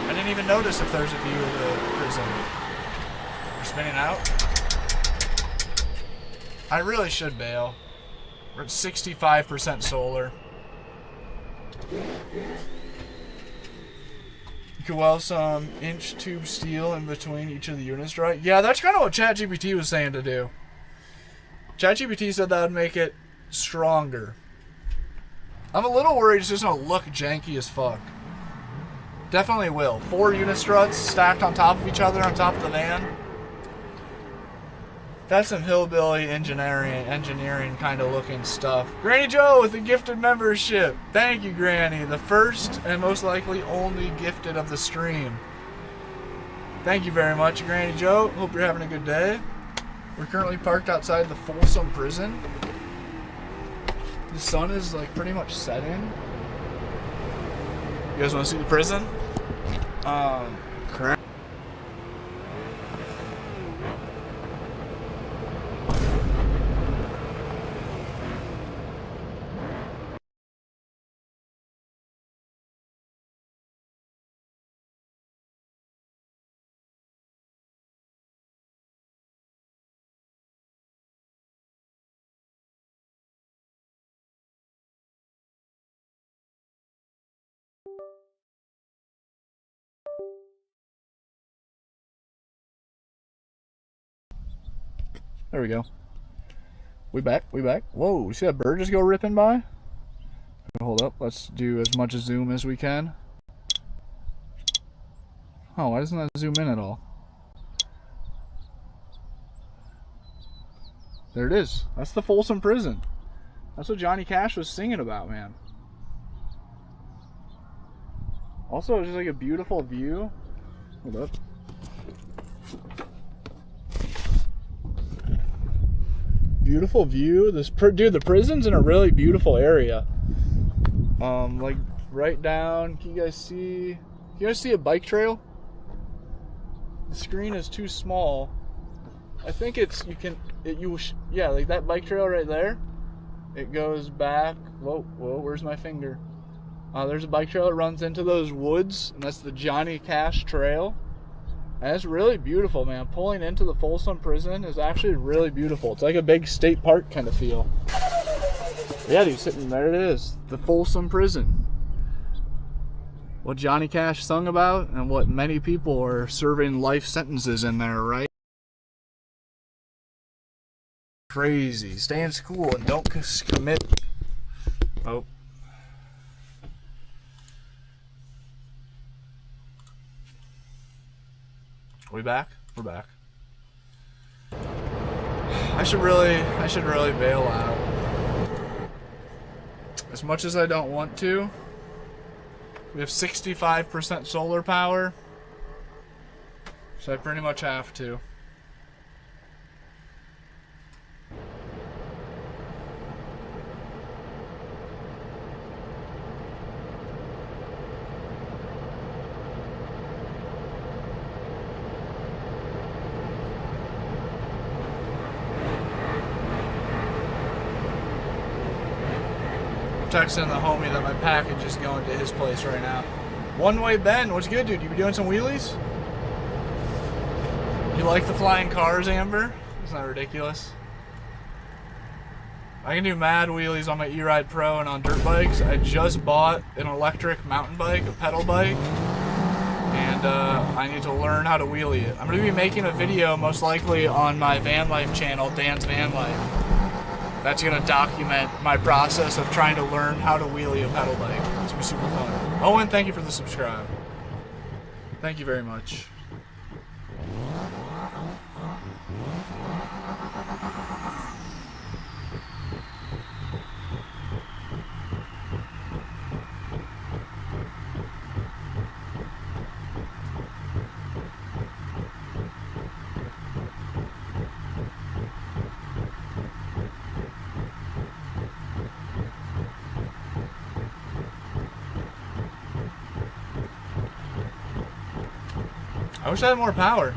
I didn't even notice if there's a view of the prison. We're spinning out. I really should bail. We're at 65% solar. You could weld some inch tube steel in between each of the units, right? Yeah, that's kind of what ChatGPT was saying to do. ChatGPT said that would make it stronger. I'm a little worried it's just going to look janky as fuck. Definitely will. 4 unit struts stacked on top of each other on top of the van. That's some hillbilly engineering kind of looking stuff. Granny Joe with the gifted membership. Thank you, Granny. The first and most likely only gifted of the stream. Thank you very much, Granny Joe. Hope you're having a good day. We're currently parked outside the Folsom prison. The sun is like pretty much setting. You guys want to see the prison? Crap. There we go. We back. Whoa, you see that bird just go ripping by? Hold up, let's do as much zoom as we can. Oh, why doesn't that zoom in at all? There it is. That's the Folsom prison. That's what Johnny Cash was singing about, man. Also, it's just like a beautiful view. Hold up. Beautiful view. Dude, the prison's in a really beautiful area. Like right down. Can you guys see a bike trail? The screen is too small. I think yeah, like that bike trail right there. It goes back. Whoa, where's my finger? There's a bike trail that runs into those woods, and that's the Johnny Cash Trail. And it's really beautiful, man. Pulling into the Folsom prison is actually really beautiful. It's like a big state park kind of feel. Yeah, dude, sitting there it is. The Folsom prison. What Johnny Cash sung about, and what many people are serving life sentences in there, right? Crazy. Stay in school and don't commit. Oh. We back? We're back. I should really bail out. As much as I don't want to. We have 65% solar power. So I pretty much have to. Texting the homie that my package is going to his place right now. One Way Ben, what's good, dude? You be doing some wheelies? You like the flying cars, Amber? Isn't that ridiculous? I can do mad wheelies on my E-Ride Pro and on dirt bikes. I just bought an electric mountain bike, a pedal bike, and I need to learn how to wheelie it. I'm going to be making a video most likely on my van life channel, Dan's Van Life. That's going to document my process of trying to learn how to wheelie a pedal bike. It's going to be super fun. Owen, thank you for the subscribe. Thank you very much. I wish I had more power.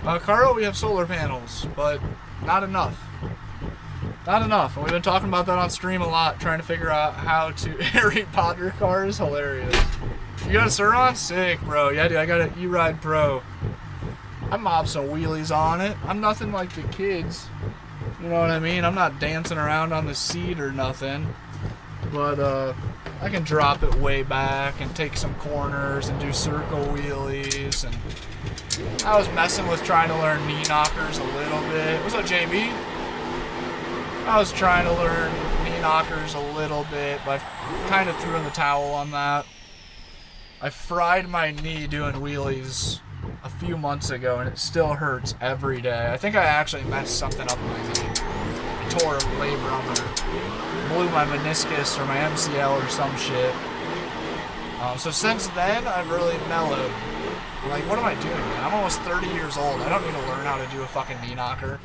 Carl, we have solar panels, but not enough. Not enough. And we've been talking about that on stream a lot, trying to figure out how to... Harry Potter car is hilarious. You got a Suron? Sick, bro. Yeah, dude, I got an E-Ride Pro. I mob some wheelies on it. I'm nothing like the kids. You know what I mean? I'm not dancing around on the seat or nothing. But, I can drop it way back and take some corners and do circle wheelies. And I was messing with trying to learn knee knockers a little bit. What's up, JB? I was trying to learn knee knockers a little bit, but I kind of threw in the towel on that. I fried my knee doing wheelies a few months ago, and it still hurts every day. I think I actually messed something up in my knee. I tore a labrum or blew my meniscus or my MCL or some shit. So since then, I've really mellowed. Like, what am I doing, man? I'm almost 30 years old. I don't need to learn how to do a fucking knee knocker.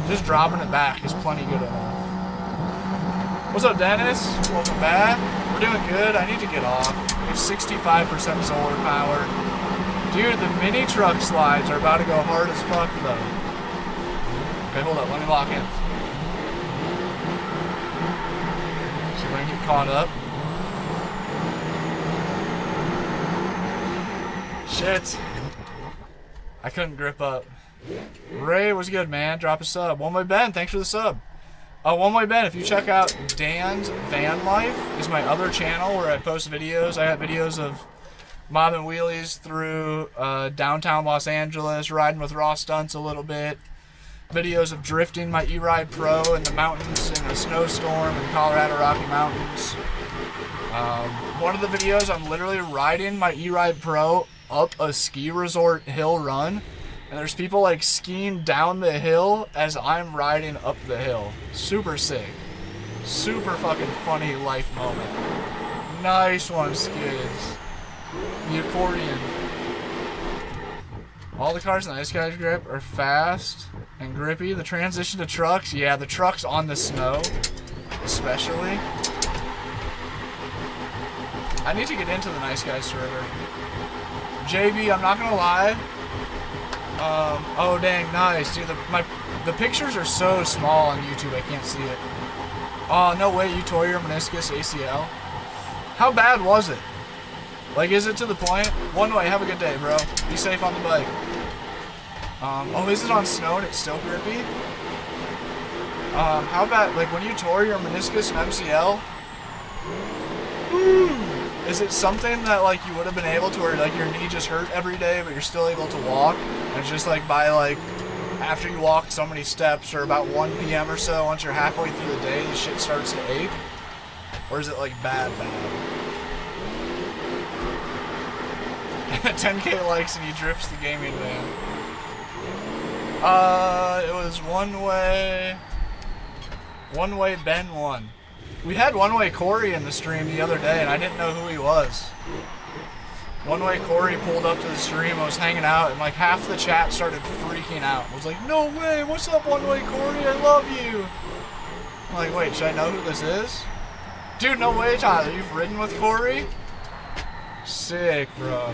Just dropping it back is plenty good enough. What's up, Dennis? Welcome back. We're doing good. I need to get off. We have 65% solar power. Dude, the mini truck slides are about to go hard as fuck, though. Okay, hold up. Let me lock in. See if I can get caught up. Shit. I couldn't grip up. Ray, what's good, man? Drop a sub. One Way Ben, thanks for the sub. One Way Ben, if you check out Dan's Van Life, is my other channel where I post videos. I have videos of mobbing wheelies through downtown Los Angeles, riding with raw stunts a little bit. Videos of drifting my E-Ride Pro in the mountains in a snowstorm in Colorado Rocky Mountains. One of the videos, I'm literally riding my E-Ride Pro up a ski resort hill run, and there's people like skiing down the hill as I'm riding up the hill. Super sick. Super fucking funny life moment. Nice one, Skids. The accordion. All the cars in the Ice Guys grip are fast and grippy. The transition to trucks, yeah, the trucks on the snow, especially. I need to get into the Nice Guys server. JB, I'm not gonna lie. Oh dang, nice, dude. The pictures are so small on YouTube, I can't see it. Oh no way, you tore your meniscus ACL. How bad was it? Like, is it to the point? One Way, have a good day, bro. Be safe on the bike. Oh, is it on snow and it's still grippy? How bad? Like, when you tore your meniscus and MCL? Is it something that, like, you would have been able to, or, like, your knee just hurt every day, but you're still able to walk? And it's just, like, by, like, after you walk so many steps, or about 1 p.m. or so, once you're halfway through the day, the shit starts to ache? Or is it, like, bad? 10k likes and he drifts the gaming van. It was One Way Ben 1. We had One Way Corey in the stream the other day, and I didn't know who he was. One way Corey pulled up to the stream, I was hanging out, and like half the chat started freaking out. I was like, no way, what's up, One Way Corey, I love you. I'm like, wait, should I know who this is? Dude, no way, Tyler, you've ridden with Corey? Sick, bro.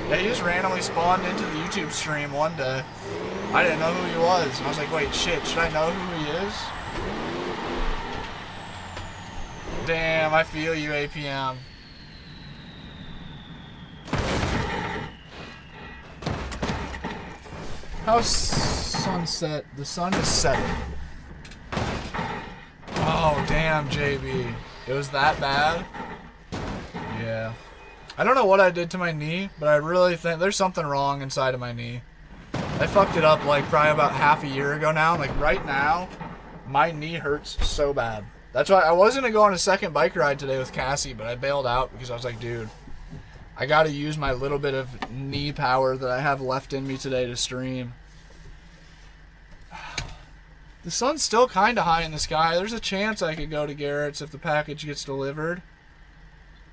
Yeah, he just randomly spawned into the YouTube stream one day. I didn't know who he was, and I was like, wait, shit, should I know who he is? Damn, I feel you, APM. How's sunset? The sun is setting. Oh, damn, JB. It was that bad? Yeah. I don't know what I did to my knee, but I really think there's something wrong inside of my knee. I fucked it up like probably about half a year ago now. Like right now, my knee hurts so bad. That's why I was going to go on a second bike ride today with Cassie, but I bailed out because I was like, dude, I got to use my little bit of knee power that I have left in me today to stream. The sun's still kind of high in the sky. There's a chance I could go to Garrett's if the package gets delivered.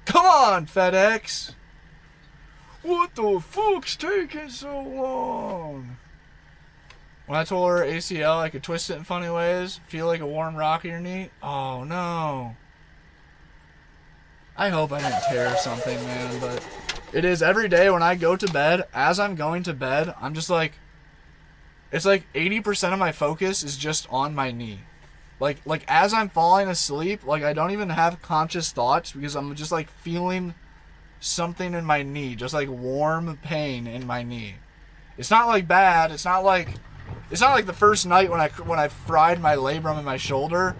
Come on, FedEx! What the fuck's taking so long? When I told her ACL I could twist it in funny ways, feel like a warm rock in your knee. Oh no. I hope I didn't tear something, man, but it is every day when I go to bed, as I'm going to bed, I'm just like, it's like 80% of my focus is just on my knee. Like as I'm falling asleep, like I don't even have conscious thoughts because I'm just like feeling something in my knee, just like warm pain in my knee. It's not like bad. It's not like the first night when I fried my labrum in my shoulder,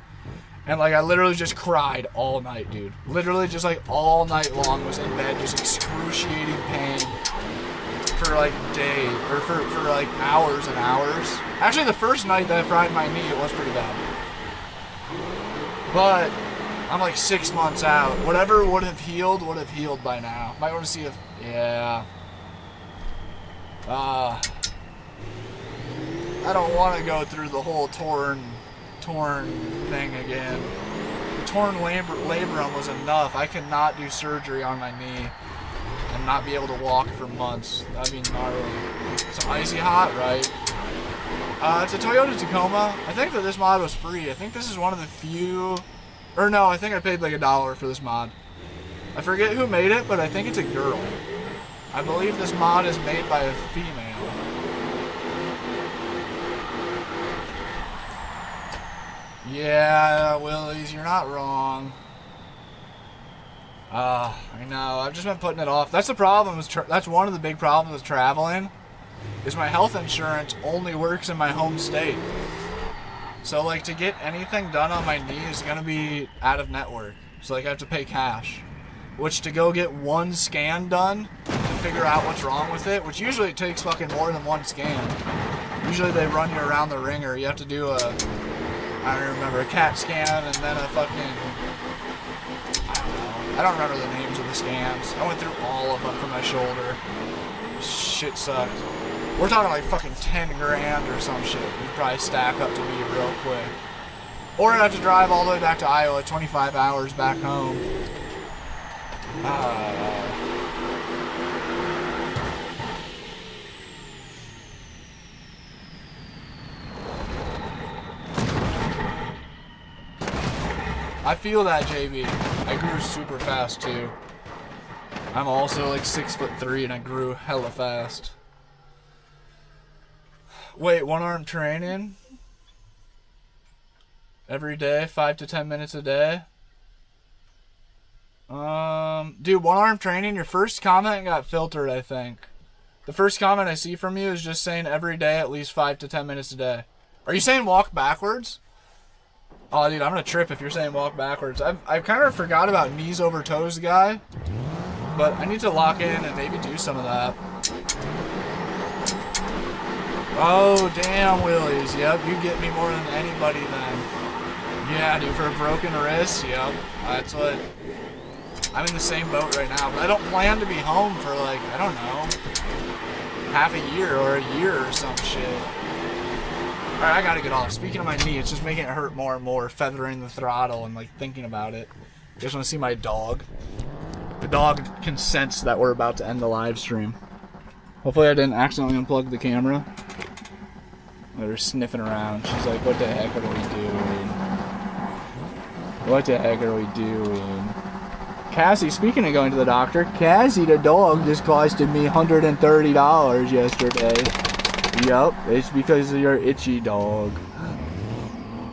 and like I literally just cried all night, dude. Literally just like all night long was in bed, just excruciating pain for like days or for like hours and hours. Actually, the first night that I fried my knee, it was pretty bad. But I'm like 6 months out. Whatever would have healed by now. Might want to see if, yeah. I don't want to go through the whole torn thing again. The torn labrum was enough. I could not do surgery on my knee and not be able to walk for months. That'd be gnarly. Some icy hot, right? It's a Toyota Tacoma. I think that this mod was free. I think this is one of the few... Or no, I think I paid like $1 for this mod. I forget who made it, but I think it's a girl. I believe this mod is made by a female. Yeah, Willies, you're not wrong. I know. I've just been putting it off. That's the problem. That's one of the big problems with traveling. Is my health insurance only works in my home state. So like to get anything done on my knee is gonna be out of network. So like I have to pay cash. Which to go get one scan done to figure out what's wrong with it, which usually it takes fucking more than one scan. Usually they run you around the ringer. You have to do I don't remember, a CAT scan and then a fucking, I don't remember the names of the scans. I went through all of them for my shoulder. Shit sucked. We're talking like fucking 10 grand or some shit. We'd probably stack up to be real quick. Or I'd have to drive all the way back to Iowa, 25 hours back home. I feel that, JB. I grew super fast too. I'm also like 6'3" and I grew hella fast. Wait, one arm training? Every day, 5 to 10 minutes a day? Dude, one arm training, your first comment got filtered, I think. The first comment I see from you is just saying every day at least 5 to 10 minutes a day. Are you saying walk backwards? Oh, dude, I'm gonna trip if you're saying walk backwards. I've kind of forgot about knees over toes guy, but I need to lock in and maybe do some of that. Oh, damn, Willies. Yep, you get me more than anybody then. Yeah, dude, for a broken wrist, yep. That's what... I'm in the same boat right now, but I don't plan to be home for, like, I don't know, half a year or a year or some shit. Alright, I gotta get off. Speaking of my knee, it's just making it hurt more and more, feathering the throttle and, like, thinking about it. You guys wanna see my dog? The dog can sense that we're about to end the live stream. Hopefully I didn't accidentally unplug the camera. They're sniffing around. She's like, what the heck are we doing? What the heck are we doing? Cassie, speaking of going to the doctor, Cassie the dog just costed me $130 yesterday. Yup, it's because of your itchy dog.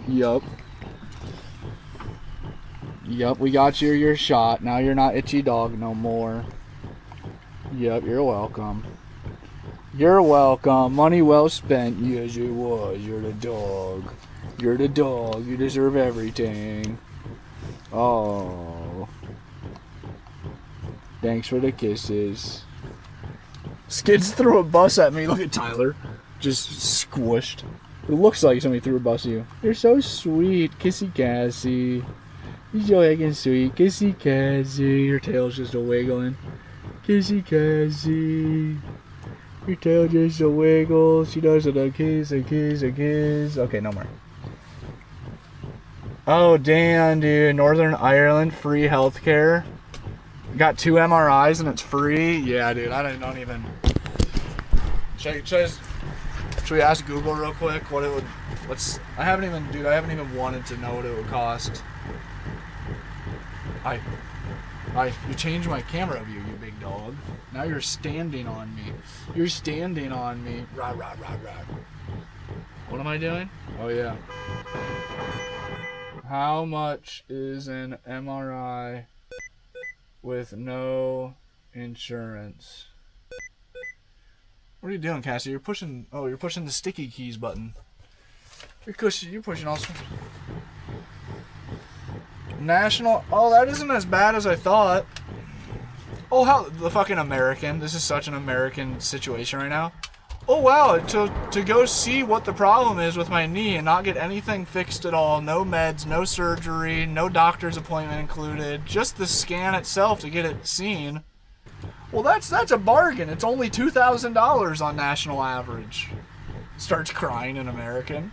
Yup. Yup, we got you your shot. Now you're not itchy dog no more. Yup, you're welcome. You're welcome. Money well spent. Yes, it was. You're the dog. You're the dog. You deserve everything. Oh. Thanks for the kisses. Skids threw a bus at me. Look at Tyler. Just squished. It looks like somebody threw a bus at you. You're so sweet. Kissy Cassie. You're so acting sweet. Kissy Cassie. Your tail's just a wiggling. Kissy Cassie. Your tail just a wiggle. She does it a kiss, a kiss, a kiss. Okay, no more. Oh, damn, dude. Northern Ireland, free healthcare. Got 2 MRIs and it's free. Yeah, dude. I don't even. Should we ask Google real quick what it would? I haven't even wanted to know what it would cost. You changed my camera view, you big dog. Now you're standing on me. You're standing on me. Rah, rah, rah, rah. What am I doing? Oh, yeah. How much is an MRI with no insurance? What are you doing, Cassie? You're pushing the sticky keys button. You're pushing all sorts. National. Oh, that isn't as bad as I thought. Oh, how the fucking American. This is such an American situation right now. Oh, wow. To go see what the problem is with my knee and not get anything fixed at all. No meds, no surgery, no doctor's appointment included. Just the scan itself to get it seen. Well, that's a bargain. It's only $2,000 on national average. Starts crying in American.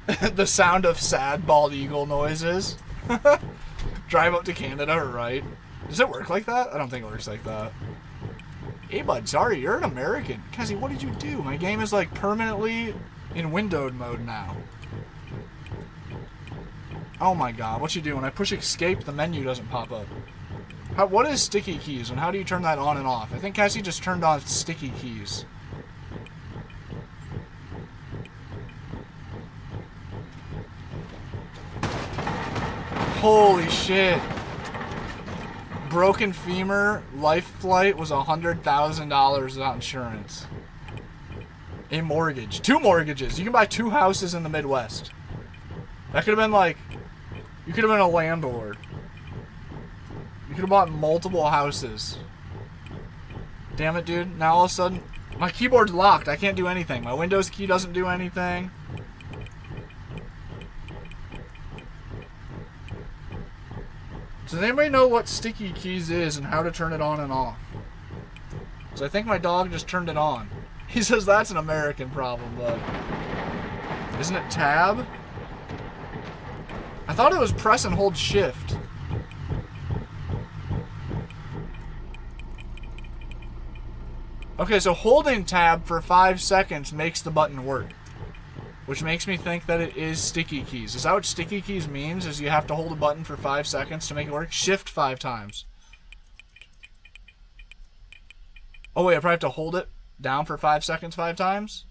The sound of sad bald eagle noises. Drive up to Canada, right? Does it work like that? I don't think it works like that. Hey, bud, sorry, you're an American. Cassie, what did you do? My game is like permanently in windowed mode now. Oh my god, what you do? When I push escape, the menu doesn't pop up. What is sticky keys and how do you turn that on and off? I think Cassie just turned on sticky keys. Holy shit. Broken femur, life flight was $100,000 without insurance. A mortgage. 2 mortgages. You can buy 2 houses in the Midwest. That could have been like, you could have been a landlord. You could have bought multiple houses. Damn it, dude. Now all of a sudden, my keyboard's locked. I can't do anything. My Windows key doesn't do anything. Does anybody know what sticky keys is and how to turn it on and off? Because I think my dog just turned it on. He says that's an American problem, but isn't it tab? I thought it was press and hold shift. Okay, so holding tab for 5 seconds makes the button work. Which makes me think that it is sticky keys. Is that what sticky keys means? Is you have to hold a button for 5 seconds to make it work? Shift 5 times. Oh wait, I probably have to hold it down for 5 seconds 5 times?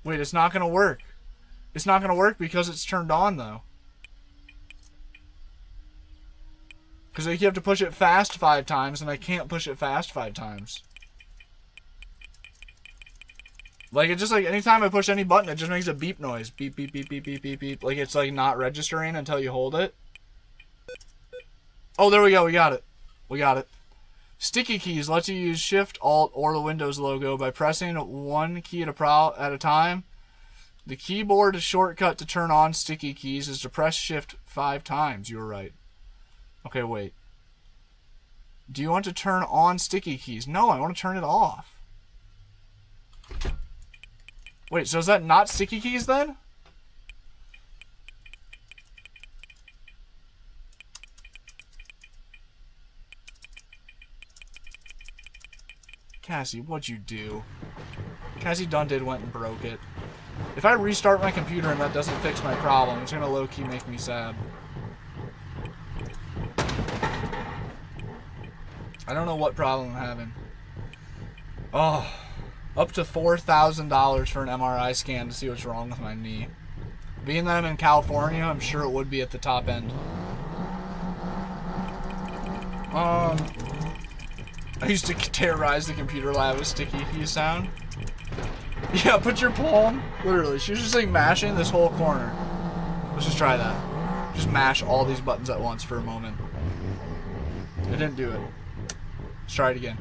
Wait, it's not gonna work. It's not gonna work because it's turned on though. Because you have to push it fast 5 times and I can't push it fast 5 times. Like, it's just like, anytime I push any button, it just makes a beep noise. Beep, beep, beep, beep, beep, beep, beep. Like, it's, like, not registering until you hold it. Oh, there we go. We got it. We got it. Sticky keys lets you use Shift, Alt, or the Windows logo by pressing 1 key at a time. The keyboard shortcut to turn on sticky keys is to press Shift 5 times. You were right. Okay, wait. Do you want to turn on sticky keys? No, I want to turn it off. Wait, so is that not sticky keys then? Cassie, what'd you do? Cassie Dundid went and broke it. If I restart my computer and that doesn't fix my problem, it's gonna low-key make me sad. I don't know what problem I'm having. Oh, up to $4,000 for an MRI scan to see what's wrong with my knee. Being that I'm in California, I'm sure it would be at the top end. I used to terrorize the computer lab with sticky keys sound. Yeah, put your palm. Literally, she was just like mashing this whole corner. Let's just try that. Just mash all these buttons at once for a moment. It didn't do it. Let's try it again.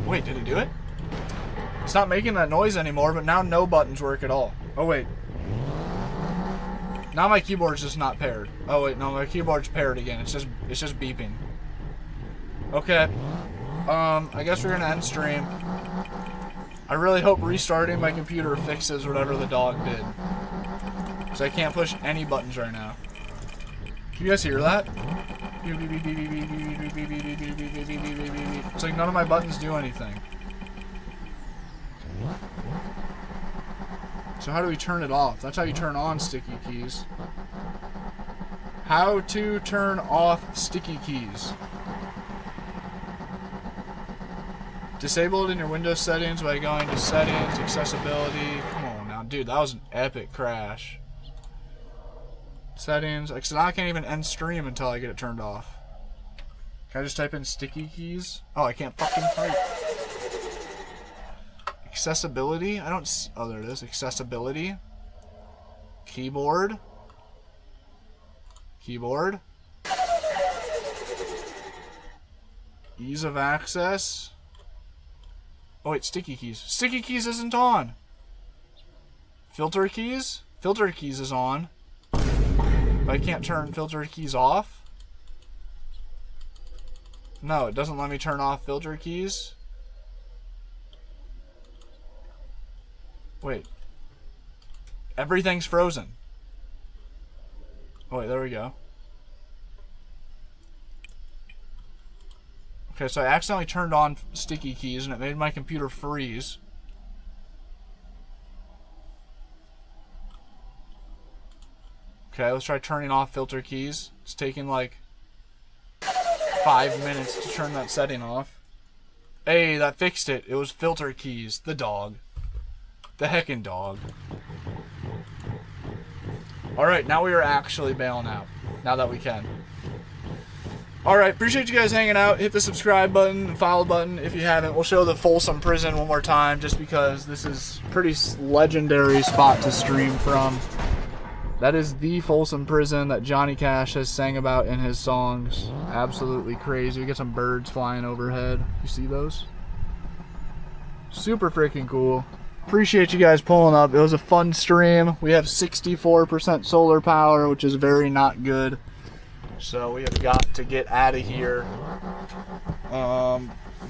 Wait, did it do it? It's not making that noise anymore, but now no buttons work at all. Oh wait. Now my keyboard's just not paired. Oh wait, no, my keyboard's paired again. It's just beeping. Okay. I guess we're gonna end stream. I really hope restarting my computer fixes whatever the dog did. So I can't push any buttons right now. Can you guys hear that? It's like none of my buttons do anything. So how do we turn it off? That's how you turn on sticky keys. How to turn off sticky keys. Disable it in your Windows settings by going to settings, accessibility. Come on now, dude, that was an epic crash. Settings. Because I can't even end stream until I get it turned off. Can I just type in sticky keys? Oh, I can't fucking type. Accessibility? I don't see. Oh, there it is. Accessibility. Keyboard. Keyboard. Ease of access. Oh, wait, sticky keys. Sticky keys isn't on. Filter keys? Filter keys is on. But I can't turn filter keys off. No, it doesn't let me turn off filter keys. Wait. Everything's frozen. Oh, wait, there we go. Okay, so I accidentally turned on sticky keys and it made my computer freeze. Okay, let's try turning off filter keys. It's taking like 5 minutes to turn that setting off. Hey, that fixed it. It was filter keys. The dog. The heckin' dog. Alright, now we are actually bailing out. Now that we can. Alright, appreciate you guys hanging out. Hit the subscribe button and follow button if you haven't. We'll show the Folsom prison one more time just because this is a pretty legendary spot to stream from. That is the Folsom prison that Johnny Cash has sang about in his songs. Absolutely crazy. We get some birds flying overhead. You see those? Super freaking cool. Appreciate you guys pulling up. It was a fun stream. We have 64% solar power, which is very not good. So we have got to get out of here.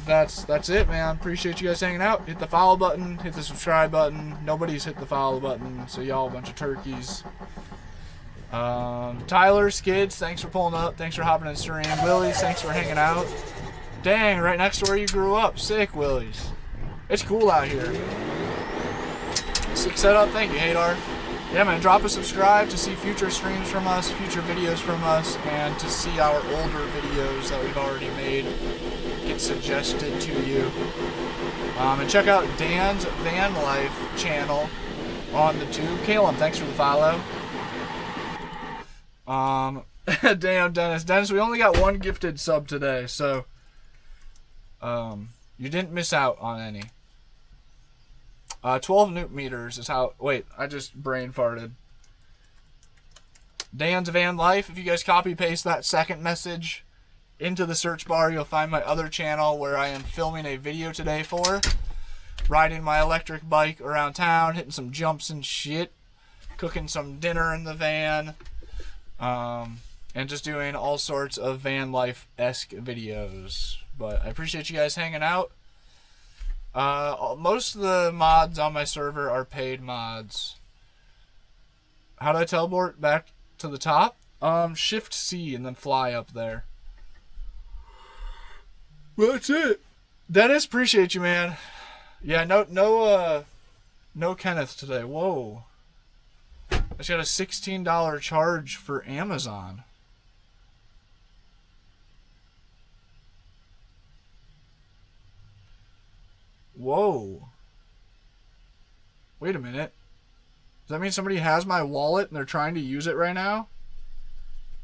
That's it, man. Appreciate you guys hanging out. Hit the follow button. Hit the subscribe button. Nobody's hit the follow button, so y'all a bunch of turkeys. Tyler, Skids, thanks for pulling up. Thanks for hopping in the stream. Willies, thanks for hanging out. Dang, right next to where you grew up. Sick, Willies. It's cool out here. Sick setup. Thank you, Hadar. Yeah, man, drop a subscribe to see future streams from us, future videos from us, and to see our older videos that we've already made get suggested to you. And check out Dan's Van Life channel on the tube. Caleb, thanks for the follow. Damn, Dennis. Dennis, we only got one gifted sub today, so you didn't miss out on any. 12 newt meters is how... Wait, I just brain farted. Dan's Van Life. If you guys copy paste that second message into the search bar, you'll find my other channel where I am filming a video today for riding my electric bike around town, hitting some jumps and shit, cooking some dinner in the van, and just doing all sorts of van life-esque videos. But I appreciate you guys hanging out. Most of the mods on my server are paid mods. How do I teleport back to the top? Shift C and then fly up there. Well, that's it. Dennis, appreciate you, man. Yeah, no Kenneth today. Whoa. I just got a $16 charge for Amazon. Whoa. Wait a minute. Does that mean somebody has my wallet and they're trying to use it right now?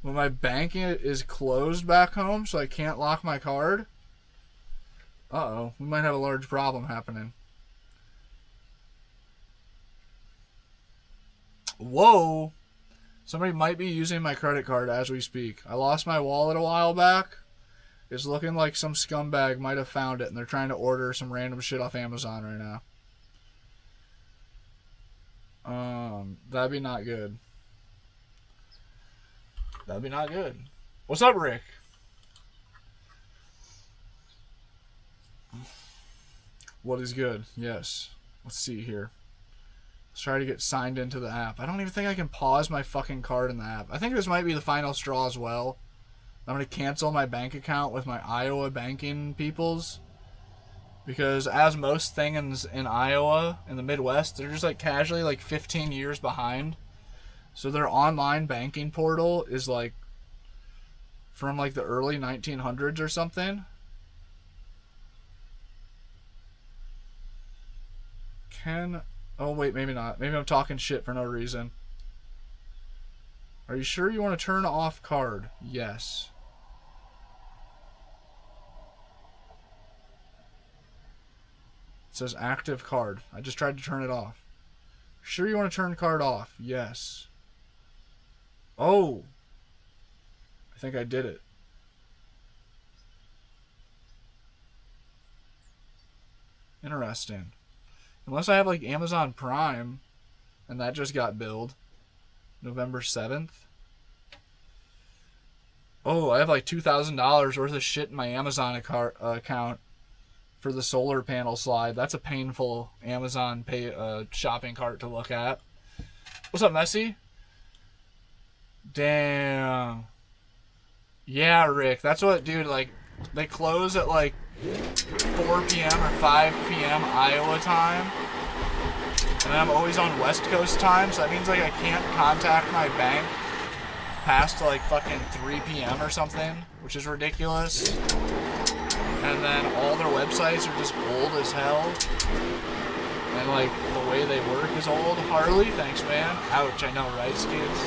When my bank is closed back home, so I can't lock my card? Uh-oh. We might have a large problem happening. Whoa. Somebody might be using my credit card as we speak. I lost my wallet a while back. It's looking like some scumbag might have found it and they're trying to order some random shit off Amazon right now. That'd be not good. That'd be not good. What's up, Rick? What is good? Yes. Let's see here. Let's try to get signed into the app. I don't even think I can pause my fucking card in the app. I think this might be the final straw as well. I'm going to cancel my bank account with my Iowa banking peoples. Because as most things in Iowa, in the Midwest, they're just like casually like 15 years behind. So their online banking portal is like from like the early 1900s or something. Oh wait, maybe not. Maybe I'm talking shit for no reason. Are you sure you want to turn off card? Yes. It says active card. I just tried to turn it off. Sure you want to turn card off? Yes. Oh. I think I did it. Interesting. Unless I have like Amazon Prime, and that just got billed. November 7th. Oh, I have like $2,000 worth of shit in my Amazon account for the solar panel slide. That's a painful Amazon shopping cart to look at. What's up, Messi? Damn. Yeah, Rick. That's what, dude, like, they close at like 4 p.m. or 5 p.m. Iowa time. And I'm always on West Coast time, so that means like I can't contact my bank past like fucking 3 p.m. or something, which is ridiculous. And then all their websites are just old as hell. And like the way they work is old. Harley, thanks man. Ouch, I know, right, kids?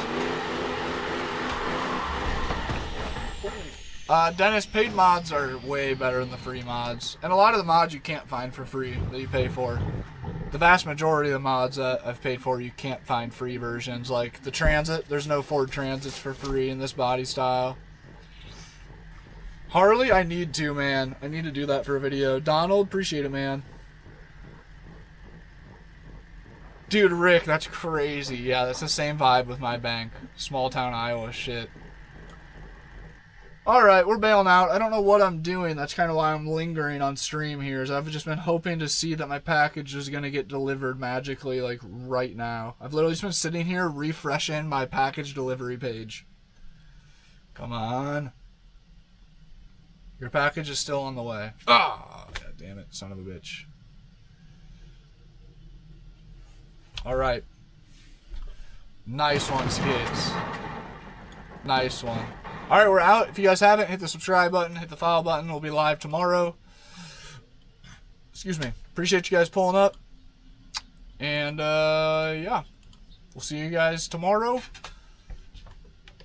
Dennis, paid mods are way better than the free mods. And a lot of the mods you can't find for free that you pay for. The vast majority of the mods that I've paid for, you can't find free versions. Like the Transit, there's no Ford Transits for free in this body style. Harley, I need to, man. I need to do that for a video. Donald, appreciate it, man. Dude, Rick, that's crazy. Yeah, that's the same vibe with my bank. Small town Iowa shit. Alright, we're bailing out. I don't know what I'm doing. That's kind of why I'm lingering on stream here. Is I've just been hoping to see that my package is going to get delivered magically, like, right now. I've literally just been sitting here refreshing my package delivery page. Come on. Your package is still on the way. Ah, god damn it, son of a bitch. Alright. Nice one, Skids. Nice one. Alright, we're out. If you guys haven't, hit the subscribe button, hit the follow button. We'll be live tomorrow. Excuse me. Appreciate you guys pulling up. And, yeah. We'll see you guys tomorrow.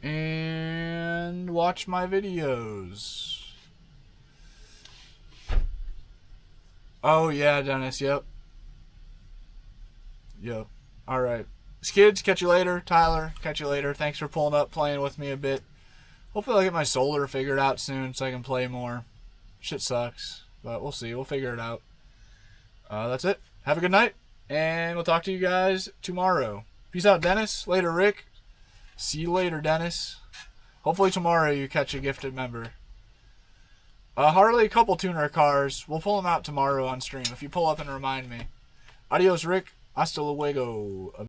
And watch my videos. Oh, yeah, Dennis. Yep. Yep. Alright. Skids, catch you later. Tyler, catch you later. Thanks for pulling up, playing with me a bit. Hopefully I'll get my solar figured out soon so I can play more. Shit sucks, but we'll see. We'll figure it out. That's it. Have a good night, and we'll talk to you guys tomorrow. Peace out, Dennis. Later, Rick. See you later, Dennis. Hopefully tomorrow you catch a gifted member. Harley, a couple tuner cars. We'll pull them out tomorrow on stream if you pull up and remind me. Adios, Rick. Hasta luego.